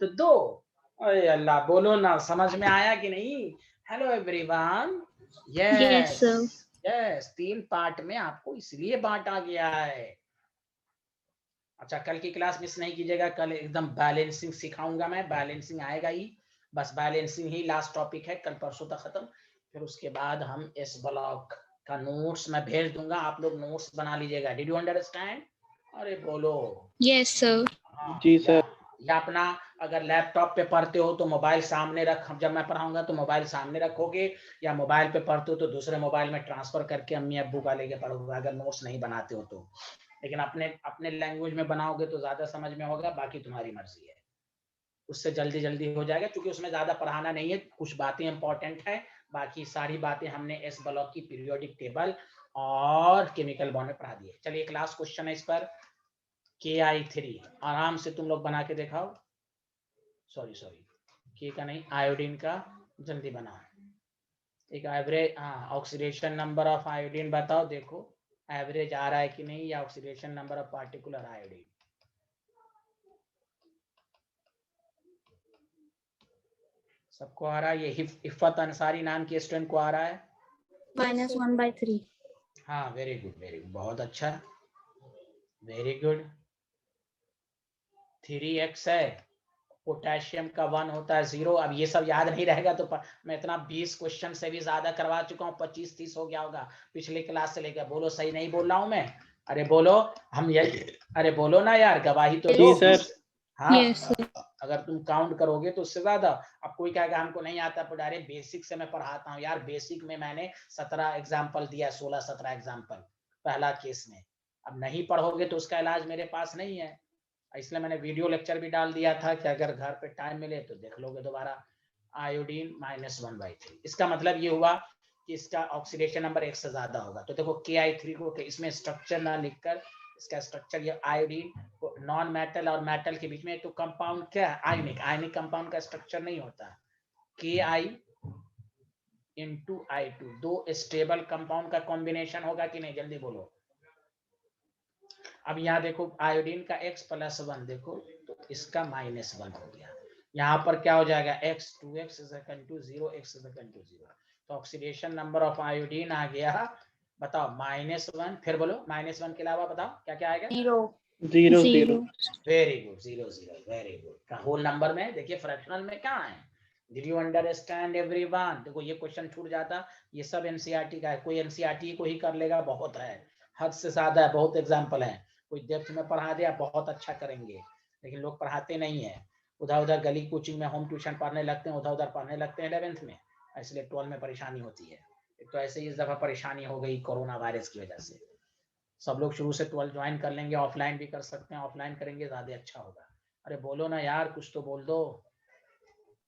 तो 2। अरे अल्लाह, बोलो ना, समझ में आया कि नहीं? Hello everyone. Yes, yes sir. Yes, 3 part में आपको इसलिए बांटा गया है। अच्छा, कल की क्लास मिस नहीं कीजिएगा, कल एकदम बैलेंसिंग सिखाऊंगा मैं, बैलेंसिंग आएगा ही, बस बैलेंसिंग ही लास्ट टॉपिक है, कल परसों तक खत्म। फिर उसके बाद हम इस ब्लॉक का नोट्स मैं भेज दूंगा, आप लोग नोट्स बना लीजिएगा। Did you understand? अरे बोलो। Yes, sir. हाँ, जी सर। या अपना अगर लैपटॉप पे पढ़ते हो तो मोबाइल सामने रख, जब मैं पढ़ाऊंगा तो मोबाइल सामने रखोगे, या मोबाइल पे पढ़ते हो तो दूसरे मोबाइल में ट्रांसफर करके अम्मी अब्बू का लेके पढ़ोगे, अगर नोट्स नहीं बनाते हो तो। लेकिन अपने अपने लैंग्वेज में बनाओगे तो ज्यादा समझ में होगा, बाकी तुम्हारी मर्जी है। उससे जल्दी जल्दी हो जाएगा, क्योंकि उसमें ज्यादा पढ़ाना नहीं है, कुछ बातें इंपॉर्टेंट है, बाकी सारी बातें हमने एस ब्लॉक की पीरियोडिक टेबल और केमिकल बॉन्ड में पढ़ा दिए। चलिए एक लास्ट क्वेश्चन है इस पर, KI3 आराम से तुम लोग बना के दिखाओ। सॉरी के का नहीं, आयोडीन का जल्दी बनाओ। एक एवरेज, हाँ, ऑक्सीडेशन नंबर ऑफ आयोडीन बताओ, देखो एवरेज आ रहा है कि नहीं, या oxidation number of particular iodine. सबको आ रहा है? ये इफ़त अंसारी नाम की स्टूडेंट को आ रहा है? -1/3। हाँ, वेरी गुड, बहुत अच्छा, वेरी गुड। 3x है, पोटेशियम का 1 होता है 0। अब ये सब याद नहीं रहेगा तो मैं इतना 20 क्वेश्चन से भी ज्यादा करवा चुका हूँ, 25-30 हो गया होगा पिछले क्लास से लेकर। बोलो सही नहीं बोल रहा हूँ मैं? अरे बोलो, हम ये, अरे बोलो ना यार, गवाही तो दो। जी सर। हाँ, Yes, sir. अगर तुम काउंट करोगे तो उससे ज्यादा। अब कोई कहेगा हमको नहीं आता, पर अरे बेसिक से मैं पढ़ाता हूँ यार। बेसिक में मैंने 17 एग्जाम्पल दिया, 16-17 एग्जाम्पल पहला केस में। अब नहीं पढ़ोगे तो उसका इलाज मेरे पास नहीं है, इसलिए मैंने वीडियो लेक्चर भी डाल दिया था कि अगर घर पे टाइम मिले तो देख लोगे दोबारा। आयोडीन -1/3, इसका मतलब ये हुआ कि इसका ऑक्सीडेशन नंबर 1 से ज्यादा होगा। तो देखो KI3 को इसमें स्ट्रक्चर ना लिखकर, इसका स्ट्रक्चर ये आयोडीन नॉन मेटल और मेटल के बीच में तो कंपाउंड क्या है, आयनिक कंपाउंड का स्ट्रक्चर नहीं होता। Ki into I2 दो स्टेबल कंपाउंड का कॉम्बिनेशन होगा कि नहीं, जल्दी बोलो। अब यहाँ देखो आयोडीन का X+1 देखो, तो इसका -1 हो गया। यहाँ पर क्या हो जाएगा, X 2x is equal to 0, x is equal to 0। तो ऑक्सीडेशन नंबर ऑफ आयोडीन आ गया, बताओ -1। फिर बोलो -1 के अलावा बताओ क्या क्या आएगा। 0। 0 0। 0. Very good, 0 0, very good. Whole number में देखिए, फ्रैक्शनल में क्या है। Did you understand everyone? देखो ये क्वेश्चन छूट जाता, ये सब एनसीईआरटी का है। कोई एनसीईआरटी को ही कर लेगा, बहुत है, हद से ज्यादा है, बहुत एग्जाम्पल है। कोई डेप्थ में पढ़ा दिया, बहुत अच्छा करेंगे, लेकिन लोग पढ़ाते नहीं है। उधर उधर गली कोचिंग में होम ट्यूशन पढ़ने लगते हैं, उधर उधर पढ़ने लगते हैं 11th में, इसलिए 12 में परेशानी होती है। एक तो ऐसे ही इस दफा परेशानी हो गई कोरोना वायरस की वजह से। सब लोग शुरू से 12 ज्वाइन कर लेंगे, ऑफलाइन भी कर सकते हैं, ऑफलाइन करेंगे ज्यादा अच्छा होगा। अरे बोलो ना यार, कुछ तो बोल दो।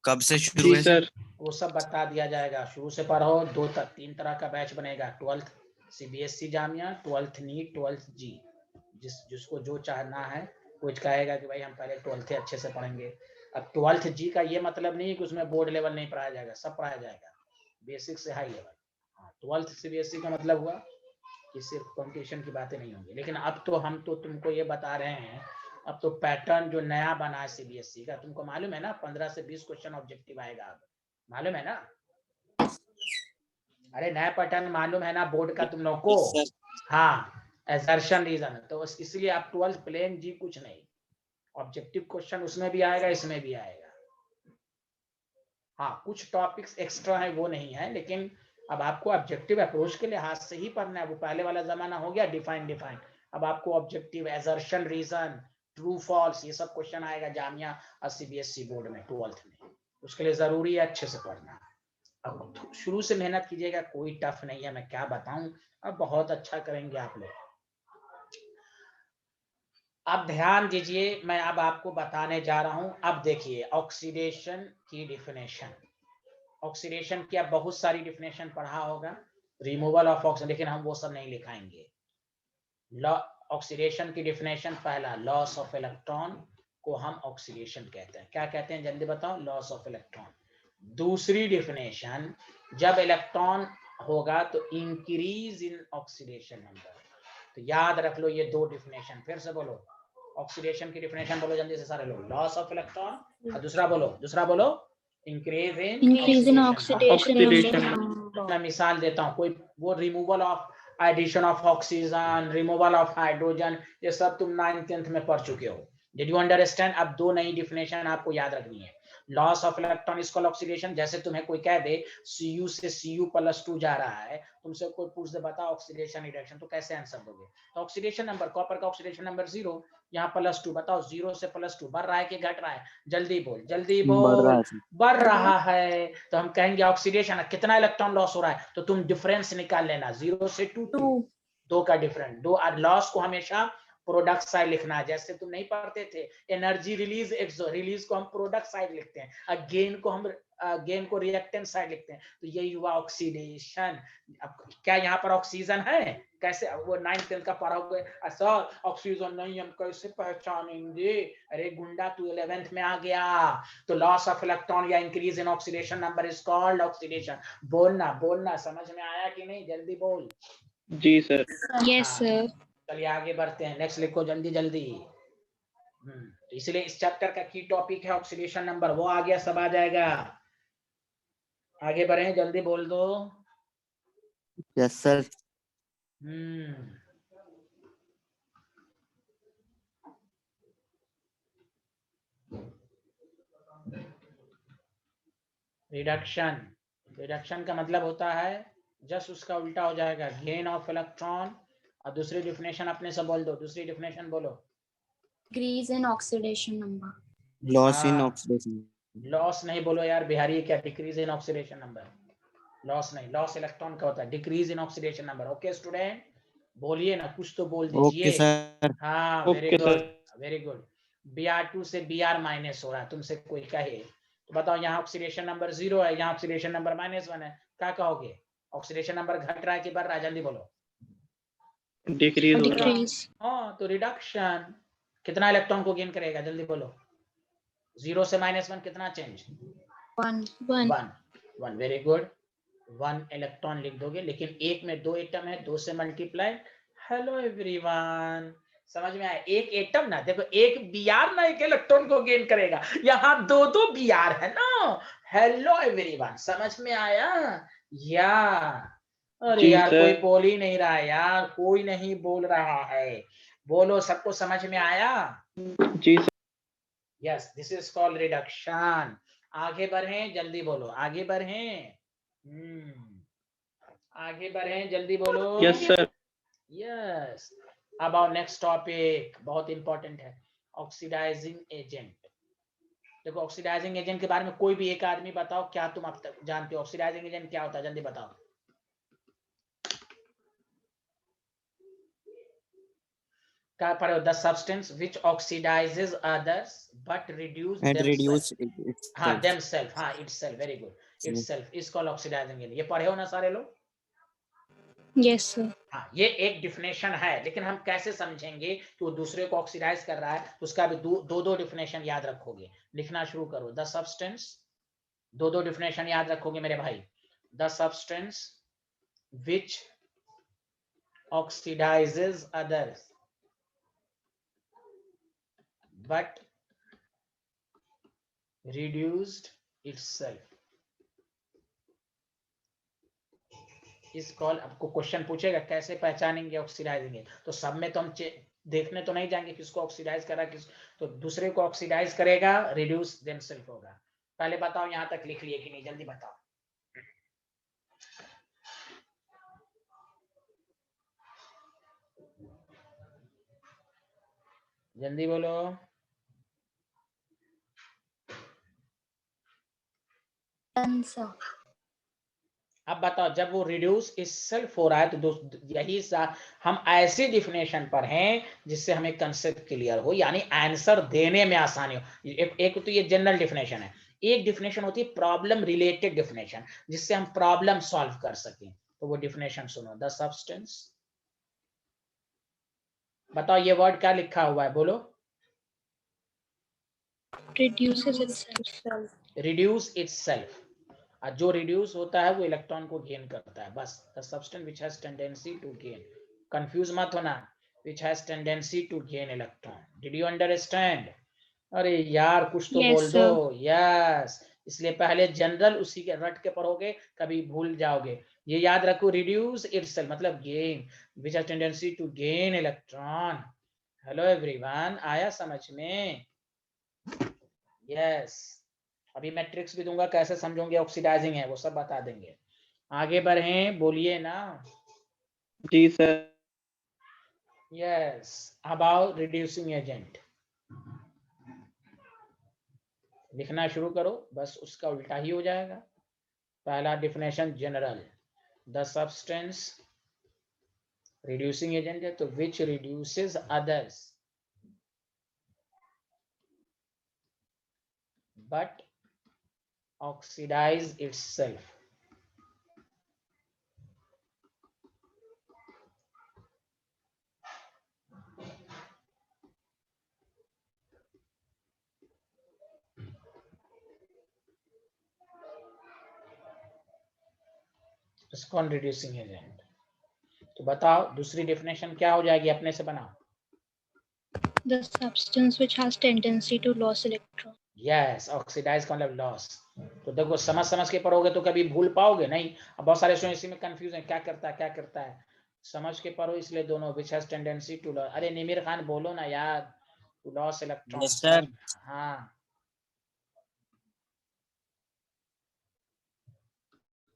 कब से शुरू जी है सर। वो सब बता दिया जाएगा, शुरू से पढ़ो। 3 तरह का बैच बनेगा, 12th CBSE Jamia, 12th NEET, 12th जी। जिसको जो चाहना है, कुछ कहेगा कि भाई हम पहले 12th अच्छे से पढ़ेंगे। अब 12th जी का ये मतलब नहीं है कि उसमें बोर्ड लेवल नहीं पढ़ाया जाएगा, सब पढ़ाया जाएगा, बेसिक से हाई लेवल। हाँ, 12th CBSE का मतलब हुआ कि सिर्फ कंपटीशन की बातें नहीं होंगी। लेकिन अब तो हम तो तुमको ये बता रहे हैं, अब तो पैटर्न जो नया बना है CBSE का, तुमको मालूम है ना, 15 से 20 क्वेश्चन ऑब्जेक्टिव आएगा, अब मालूम है ना? अरे नया पैटर्न मालूम है ना बोर्ड का तुम लोग को? हाँ, असर्शन रीजन। तो इसलिए आप 12th प्लेन जी कुछ नहीं, ऑब्जेक्टिव क्वेश्चन उसमें भी आएगा, इसमें भी आएगा। हाँ, कुछ टॉपिक्स एक्स्ट्रा है वो नहीं है, लेकिन अब आपको ऑब्जेक्टिव अप्रोच के लिहाज से ही पढ़ना है। वो पहले वाला जमाना हो गया डिफाइन। अब आपको objective, assertion reason, true false, ये सब क्वेश्चन आएगा जामिया और CBSE बोर्ड में 12th में। उसके लिए जरूरी है अच्छे से पढ़ना। अब शुरू से मेहनत कीजिएगा, कोई टफ नहीं है, मैं क्या बताऊं, अब बहुत अच्छा करेंगे आप लोग। अब ध्यान दीजिए, मैं अब आपको बताने जा रहा हूं। अब देखिए ऑक्सीडेशन की डिफिनेशन। ऑक्सीडेशन की आप बहुत सारी डिफिनेशन पढ़ा होगा, रिमूवल ऑफ ऑक्सीजन, लेकिन हम वो सब नहीं लिखाएंगे। ऑक्सीडेशन की डिफिनेशन, पहला लॉस ऑफ इलेक्ट्रॉन को हम ऑक्सीडेशन कहते हैं। क्या कहते हैं जल्दी बताओ? Loss of electron. दूसरी डिफिनेशन, जब इलेक्ट्रॉन होगा तो इंक्रीज इन ऑक्सीडेशन नंबर। तो याद रख लो ये दो डिफिनेशन, फिर से बोलो ऑक्सीडेशन की डिफिनेशन बोलो जल्दी से सारे लोग। लॉस ऑफ इलेक्ट्रॉन, और दूसरा बोलो increase in oxidation oxidation. Number. मैं मिसाल देता हूँ, कोई वो removal of, addition of oxygen, removal of hydrogen, ये सब तुम 9th 10th में पढ़ चुके हो। Did you understand? अब दो नई डिफिनेशन आपको याद रखनी है। Loss of electron is called oxidation. जैसे तुम्हें कोई कह दे Cu से Cu+2 जा रहा है, तुमसे कोई पूछ दे बता ऑक्सीडेशन रिडक्शन, तो कैसे आंसर दोगे? तो ऑक्सीडेशन नंबर, कॉपर का ऑक्सीडेशन नंबर 0, यहाँ +2, बताओ 0 से +2 बढ़ रहा है कि घट रहा है? जल्दी बोल, जल्दी बोल। बढ़ रहा है। तो हम कहेंगे ऑक्सीडेशन, कितना इलेक्ट्रॉन लॉस हो रहा है? तो तुम डिफरेंस निकाल लेना, 0 से 2, 2 का डिफरेंस। दो लॉस को हमेशा प्रोडक्ट साइड लिखना है, जैसे तुम नहीं पढ़ते थे एनर्जी रिलीज रिलीज को हम प्रोडक्ट साइड लिखते हैं, गेन को हम गेन को रिएक्टेंट साइड लिखते हैं। तो यही हुआ ऑक्सीडेशन। अब क्या यहाँ पर ऑक्सीजन है? कैसे वो 9th 10th का पढ़ा हुआ है सर, ऑक्सीजन नहीं हम कैसे पहचानेंगे? अरे गुंडा तू 11th में आ गया। तो लॉस ऑफ इलेक्ट्रॉन या increase in oxidation number is called oxidation. बोलना बोलना, समझ में आया कि नहीं? जल्दी बोल। जी सर। Yes, sir. चलिए आगे बढ़ते हैं, नेक्स्ट लिखो जल्दी जल्दी। तो इसलिए इस चैप्टर का की टॉपिक है ऑक्सीडेशन नंबर, वो आ गया, सब आ जाएगा। आगे बढ़े, जल्दी बोल दो। Yes sir. रिडक्शन, रिडक्शन का मतलब होता है जस्ट उसका उल्टा हो जाएगा, गेन ऑफ इलेक्ट्रॉन। और दूसरी डिफिनेशन अपने से बोल दो, दूसरी डिफिनेशन बोलो। Decrease in oxidation number. Loss in हाँ। ऑक्सीडेशन। लॉस नहीं बोलो यार बिहारी, क्या decrease in oxidation number? Loss नहीं, लॉस इलेक्ट्रॉन का होता है, decrease in oxidation number. Okay student, बोलिए ना, कुछ तो बोल ओके दीजिए। सर। हाँ very okay good, sir. Very good. Br2 से Br माइनस हो रहा है, तुमसे कोई कहे तो बताओ, यहाँ ऑक्सीडेशन नंबर 0 है, यहाँ ऑक्सीडेशन नंबर -1 है, क्या कहोगे? ऑक्सीडेशन नंबर घट रहा है कि बढ़ रहा है? जल्दी बोलो। डिक्रीज हो रहा है। Decrease. हाँ, तो रिडक्शन। कितना इलेक्ट्रॉन को गेन करेगा? जल्दी बोलो। 0 से -1 कितना चेंज? 1. 1. 1। वेरी गुड, 1 इलेक्ट्रॉन लिख दोगे, लेकिन एक में 2 एटम है, 2 से मल्टीप्लाई। हेलो एवरीवन, समझ में आया? एक एटम ना, देखो एक Br ना एक इलेक्ट्रॉन को गेन करेगा, यहाँ 2 Br है ना। हेलो एवरीवन, समझ में आया? या अरे जी यार कोई सर। बोल ही नहीं रहा है यार, कोई नहीं बोल रहा है, बोलो। सबको समझ में आया? जी sir. Yes, this is called reduction. आगे बढ़ें, जल्दी बोलो, आगे बढ़ें। आगे बढ़ें, जल्दी बोलो। Yes sir. यस। अब आओ नेक्स्ट टॉपिक, बहुत इंपॉर्टेंट है, ऑक्सीडाइजिंग एजेंट। देखो ऑक्सीडाइजिंग एजेंट के बारे में कोई भी एक आदमी बताओ, क्या तुम अब तक जानते हो ऑक्सीडाइजिंग एजेंट क्या होता है? जल्दी बताओ। क्या पढ़े हो? The substance which oxidizes others but reduce and themself. Reduce हाँ इटसेल्फ। देमसेल्फ, हाँ itself, very good, itself is called oxidizing agent. ये पढ़े हो ना सारे लोग? Yes, sir. हाँ, ये एक डिफिनेशन है, लेकिन हम कैसे समझेंगे कि वो दूसरे को ऑक्सीडाइज कर रहा है? तो उसका भी दो डिफिनेशन याद रखोगे। लिखना शुरू करो, द सब्सटेंस, दो डिफिनेशन याद रखोगे मेरे भाई। The substance which oxidises others but reduced itself इस कॉल। आपको क्वेश्चन पूछेगा कैसे पहचानेंगे ऑक्सीडाइजिंग, तो सब में तो हम देखने तो नहीं जाएंगे किसको ऑक्सीडाइज करा, किस तो दूसरे को ऑक्सीडाइज करेगा, रिड्यूस देमसेल्फ होगा। पहले बताओ यहाँ तक लिख लिए कि नहीं? जल्दी बताओ। जल्दी बोलो। Done, sir. अब बताओ, जब वो रिड्यूस इटसेल्फ हो रहा है तो यही हम ऐसी डिफिनेशन पर हैं जिससे हमें कंसेप्ट क्लियर हो, यानी आंसर देने में आसानी हो। एक तो ये जनरल डिफिनेशन है, एक डिफिनेशन होती है प्रॉब्लम रिलेटेड डिफिनेशन, जिससे हम प्रॉब्लम सॉल्व कर सकें। तो वो डिफिनेशन सुनो, द सब्सटेंस, बताओ ये वर्ड क्या लिखा हुआ है? बोलो। Reduces itself. Reduce itself. जो रिड्यूस होता है वो इलेक्ट्रॉन को गेन करता है, बस। The substance which has tendency to gain, confuse मत होना, which has tendency to gain electron. Did you understand? अरे यार कुछ तो Yes, बोल दो। sir. यस, इसलिए पहले जनरल उसी के रट के पढ़ोगे, कभी भूल जाओगे। ये याद रखो, रिड्यूस इटसेल्फ मतलब gain, which has tendency to gain electron. Hello everyone, आया समझ में? यस। अभी मैं ट्रिक्स भी दूंगा कैसे समझोगे ऑक्सीडाइजिंग है, वो सब बता देंगे। आगे बढ़ें, बोलिए ना। जी sir. Yes, about reducing agent लिखना शुरू करो, बस उसका उल्टा ही हो जाएगा। पहला definition general, the substance reducing agent है तो which reduces others but oxidise itself. कौन रिड्यूसिंग एजेंट? तो बताओ दूसरी डेफिनेशन क्या हो जाएगी, अपने से बनाओ। The substance which has tendency to lose electron. Yes, oxidize का मतलब लॉस। तो देखो समझ समझ के पढ़ोगे तो कभी भूल पाओगे नहीं। अब बहुत सारे स्टूडेंट इसी में कंफ्यूज हैं, क्या करता है क्या करता है। समझ के पढ़ो, इसलिए दोनों which has tendency to loss. अरे निमिर खान बोलो ना यार, to loss electron. Yes, sir. हाँ,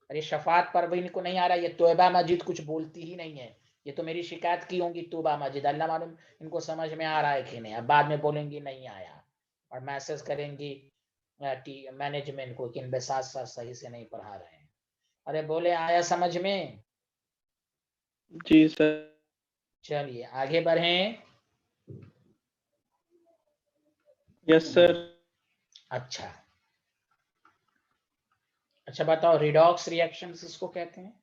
अरे शफात परवीन को नहीं आ रहा, ये तोयबा मस्जिद कुछ बोलती ही नहीं है। ये तो मेरी शिकायत की होंगी तोयबा मस्जिद, अल्लाह मालूम इनको समझ में आ रहा है कि नहीं। अब बाद में बोलेंगी नहीं आया और मैसेज करेंगी मैनेजमेंट को कि इन साथ साथ सही से नहीं पढ़ा रहे हैं। अरे बोले आया समझ में? जी सर। चलिए आगे बढ़ें। Yes sir. अच्छा अच्छा बताओ, रिडॉक्स रिएक्शन किसको कहते हैं?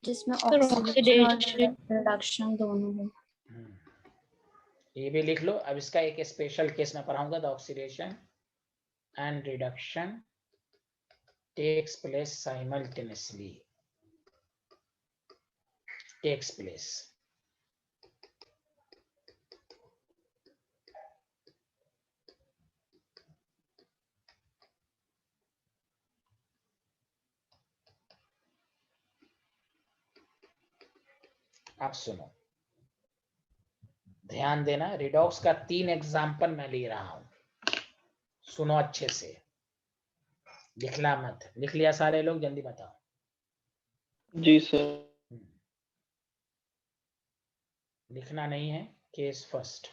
जिसमें Sir, ऑक्सीडेशन और oxidation. रिडक्शन दोनों हो। ये भी लिख लो। अब इसका एक स्पेशल केस में पढ़ाऊंगा। The oxidation and reduction takes place simultaneously. Takes place आप सुनो, ध्यान देना। रिडॉक्स का 3 एग्जाम्पल मैं ले रहा हूं, सुनो अच्छे से, लिखना मत। लिख लिया सारे लोग? जल्दी बताओ। जी सर। लिखना नहीं है। केस फर्स्ट,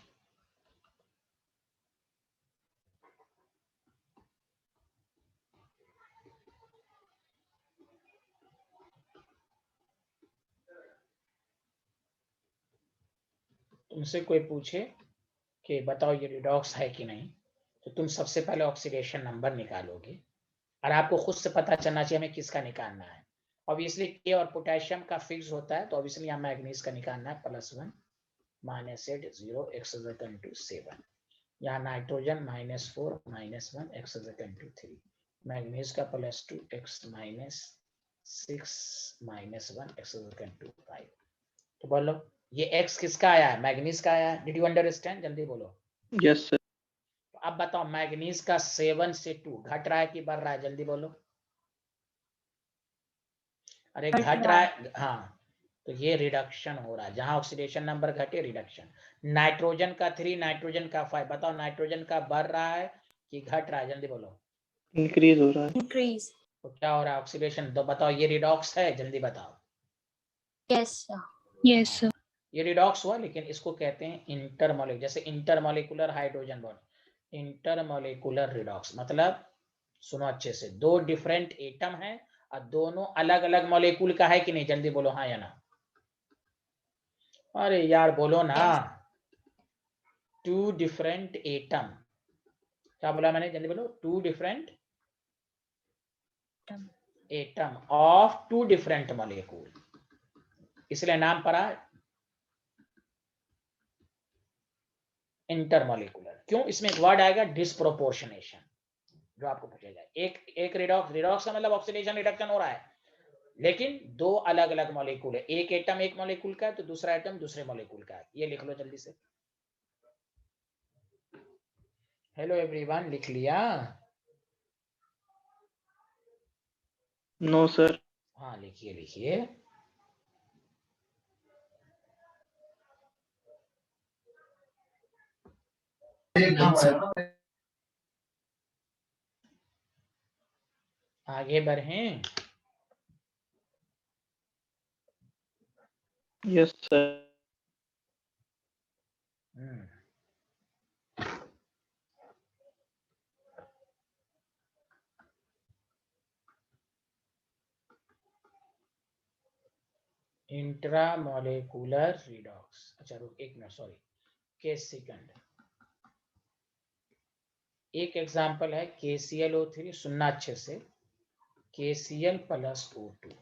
तुमसे कोई पूछे कि बताओ ये रिडॉक्स है कि नहीं, तो तुम सबसे पहले ऑक्सीडेशन नंबर निकालोगे और आपको खुद से पता चलना चाहिए हमें किसका निकालना है। ऑब्वियसली के और पोटेशियम का फिक्स होता है, तो ऑब्वियसली यहाँ मैग्नीज का निकालना है। +1 -8 0 x 7। यहाँ नाइट्रोजन -4 -1 x 3। मैग्नीज का +2 x -6 -1 x 5। तो बोलो ये x किसका आया है? मैग्नीज का आया है। Did you understand? जल्दी बोलो। Yes sir. अब बताओ मैग्नीज का 7 से 2 घट रहा है कि बढ़ रहा है? जल्दी बोलो। अरे घट रहा है। हाँ, तो ये रिडक्शन हो रहा है। जहां ऑक्सीडेशन नंबर घटे रिडक्शन। नाइट्रोजन का 3 नाइट्रोजन का 5। बताओ नाइट्रोजन का बढ़ रहा है कि घट रहा है? जल्दी बोलो। इंक्रीज हो रहा है। इंक्रीज। तो क्या हो रहा है? ऑक्सीडेशन। तो बताओ ये रिडॉक्स है? जल्दी बताओ। Yes sir. Yes sir. ये रिडॉक्स हुआ, लेकिन इसको कहते हैं इंटरमोलिकुलर। जैसे intermolecular hydrogen bond, intermolecular redox मतलब, सुनो अच्छे से, 2 डिफरेंट एटम है और दोनों अलग अलग मॉलिक्यूल का है कि नहीं? जल्दी बोलो हाँ या ना। अरे यार बोलो ना। 2 डिफरेंट एटम। क्या बोला मैंने? जल्दी बोलो। 2 different atom of 2 different molecule, इसलिए नाम पड़ा इंटरमॉलिक्यूलर। क्यों? इसमें एक वर्ड आएगा डिस्प्रोपोर्शनेशन, जो आपको पूछेगा। एक रिडॉक्स का मतलब ऑक्सीडेशन रिडक्शन हो रहा है, लेकिन 2 अलग अलग मॉलिक्यूल है। एक एटम एक मॉलिक्यूल का है तो दूसरा एटम दूसरे मॉलिक्यूल का है। ये लिख लो जल्दी से। हेलो एवरीवन, लिख लिया? No sir. हाँ लिखिए लिखिए। आगे बढ़ें। Yes sir. Intramolecular redox. अच्छा रुक एक मिनट, सॉरी, केस सेकंड। एक एग्जांपल है KClO3, सुनना अच्छे से, KCl प्लस O2।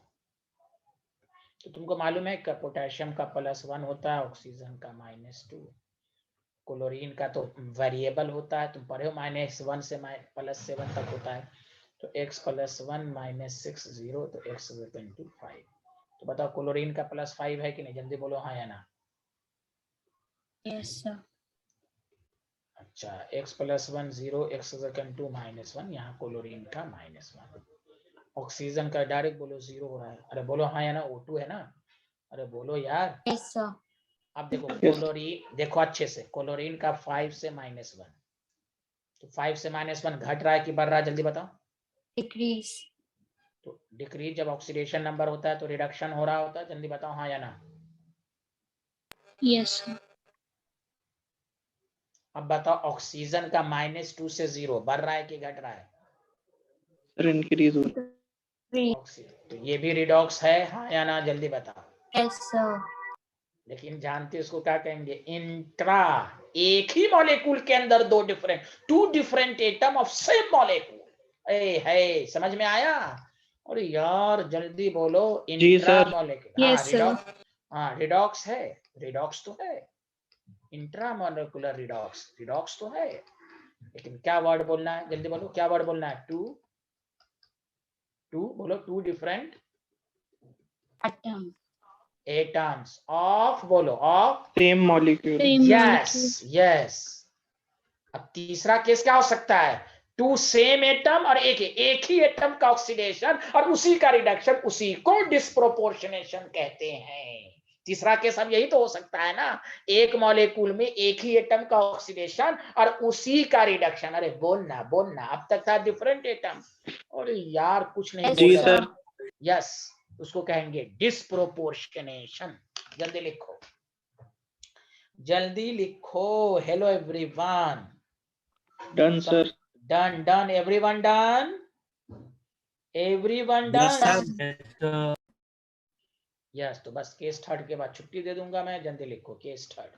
तो तुमको मालूम है पोटेशियम का +1 होता है, ऑक्सीजन का -2, क्लोरीन का तो वेरिएबल होता है, तुम पढ़े हो -1 से +7 तक होता है। तो x + 1 - 6 0, तो x = 5। तो बताओ क्लोरीन का +5 है कि नहीं, जल्दी बोलो हाँ या ना। Yes, sir. अच्छा, x + 1 0, x = 2 -1, यहाँ क्लोरीन का -1। ऑक्सीजन का डायरेक्ट बोलो 0 हो रहा है। अरे बोलो हाँ या ना, O2 है ना, अरे बोलो यार। Yes, sir. अब देखो Yes. क्लोरीन, देखो अच्छे से, क्लोरीन का 5 से -1, तो 5 से -1 घट रहा है कि बढ़ रहा है, जल्दी बताओ। Decrease. तो डिक्रीज जब ऑक्सीडेशन नंबर होता है तो रिडक्शन हो रहा होता है, जल्दी बताओ हाँ या ना। Yes, sir. अब बताओ ऑक्सीजन का -2 से 0 बढ़ रहा है कि घट रहा है। सर इंक्रीज हो रहा है। ऑक्सीजन, तो ये भी रिडॉक्स है हाँ या ना, जल्दी बताओ। Yes, sir. लेकिन जानते हो इसको क्या कहेंगे, इंट्रा, एक ही मॉलिक्यूल के अंदर two different atom of same molecule. ए है, समझ में आया। और यार जल्दी बोलो, जी intra sir. Molecule. Yes, sir. हाँ रिडॉक्स है, रिडॉक्स तो है, इंट्रा मॉलिक्यूलर रिडॉक्स, रिडॉक्स तो है। लेकिन क्या वर्ड बोलना है, जल्दी बोलो क्या वर्ड बोलना है। टू बोलो, two different Atom. Atoms of, बोलो of, same molecule. Same yes molecule. Yes. अब तीसरा केस क्या हो सकता है, टू सेम एटम और एक ही एटम का ऑक्सीडेशन और उसी का रिडक्शन, उसी को डिस्प्रोपोर्शनेशन कहते हैं। तीसरा केस अब यही तो हो सकता है ना, एक मॉलिक्यूल में एक ही एटम का ऑक्सीडेशन और उसी का रिडक्शन। अरे बोलना बोलना, अब तक था डिफरेंट एटम, और यार कुछ नहीं Yes, बोल जी रहा। सर। यस, उसको कहेंगे डिस्प्रोपोर्शनेशन। जल्दी लिखो, जल्दी लिखो। Hello everyone, done sir. Done done, everyone done, everyone Yes, done. sir. Yes, तो बस केस थर्ड के बाद छुट्टी दे दूंगा मैं, जल्दी लिखो केस थर्ड।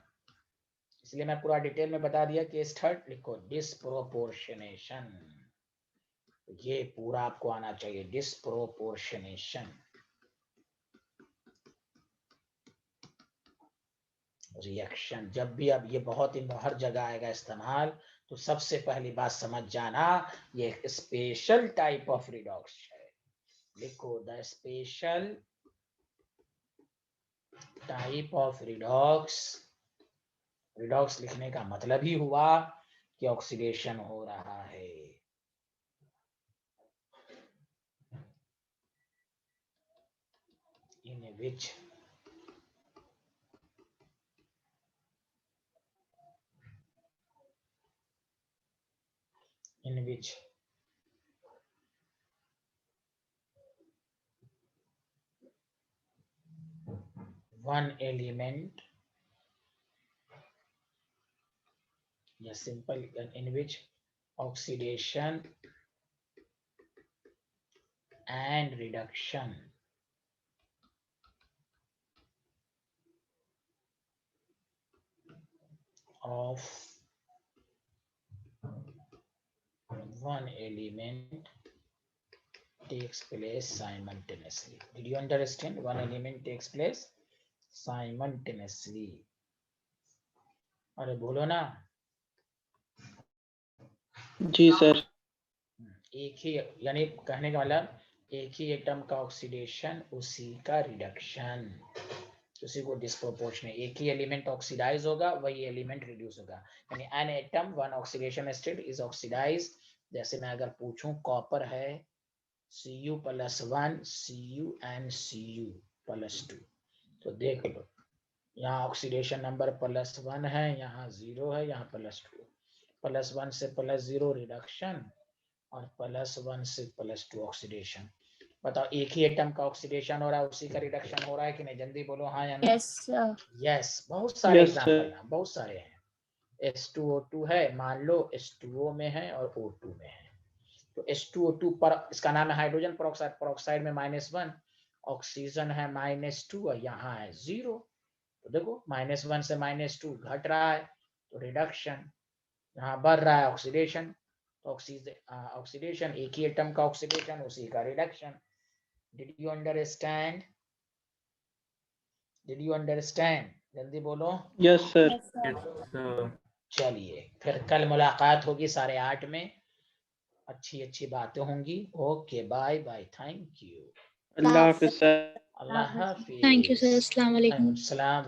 इसलिए मैं पूरा डिटेल में बता दिया। केस थर्ड लिखो, डिस्प्रोपोर्शनेशन। ये पूरा आपको आना चाहिए, डिस्प्रोपोर्शनेशन, रिएक्शन। जब भी अब ये बहुत ही हर जगह आएगा इस्तेमाल, तो सबसे पहली बात समझ जाना, ये एक स्पेशल टाइप ऑफ रिडॉक्स है। लिखो, the special type of redox. Redox लिखने का मतलब ही हुआ कि ऑक्सीडेशन हो रहा है। इन विच one element, या simple, in which oxidation and reduction of one element takes place simultaneously. Did you understand? One element takes place simultaneously. अरे बोलो ना। जी सर। एक ही, यानी कहने का मतलब एक ही एटम का ऑक्सीडेशन, उसी का रिडक्शन, उसी को डिस्प्रोपोर्शनल। एक ही एलिमेंट ऑक्सीडाइज होगा, वही एलिमेंट रिड्यूस होगा। यानी an atom one oxidation state is oxidize. जैसे मैं अगर पूछूं कॉपर है Cu+1 Cu and Cu+2, तो देख लो यहाँ ऑक्सीडेशन नंबर +1 है, यहाँ 0 है, यहाँ +2। +1 से +0 रिडक्शन और +1 से +2 ऑक्सीडेशन। बताओ एक ही एटम का ऑक्सीडेशन हो रहा है, उसी का रिडक्शन हो रहा है कि नहीं, जल्दी बोलो हाँ या ना। Yes, sir. यस, बहुत सारे Yes, एग्जांपल sir. हैं, बहुत सारे हैं। H2O2 है, मान लो H2O में है और O2 में है, तो H2O2 पर इसका नाम है हाइड्रोजन पेरोक्साइड, पेरोक्साइड में -1 ऑक्सीजन है -2 और यहाँ है 0, तो देखो -1 से -2 घट रहा है तो रिडक्शन, यहाँ बढ़ रहा है ऑक्सीडेशन, तो ऑक्सीडेशन एक ही एटम का ऑक्सीडेशन उसी का reduction. Did you understand? Did you understand? जल्दी बोलो। Yes, sir. Yes, sir. चलिए फिर कल मुलाकात होगी 8:30 में, अच्छी बातें होंगी। Okay bye bye, thank you, Allah Hafiz, sir. अल्लाह हाफिज। Thank you, sir. Assalamu alaikum. सलाम।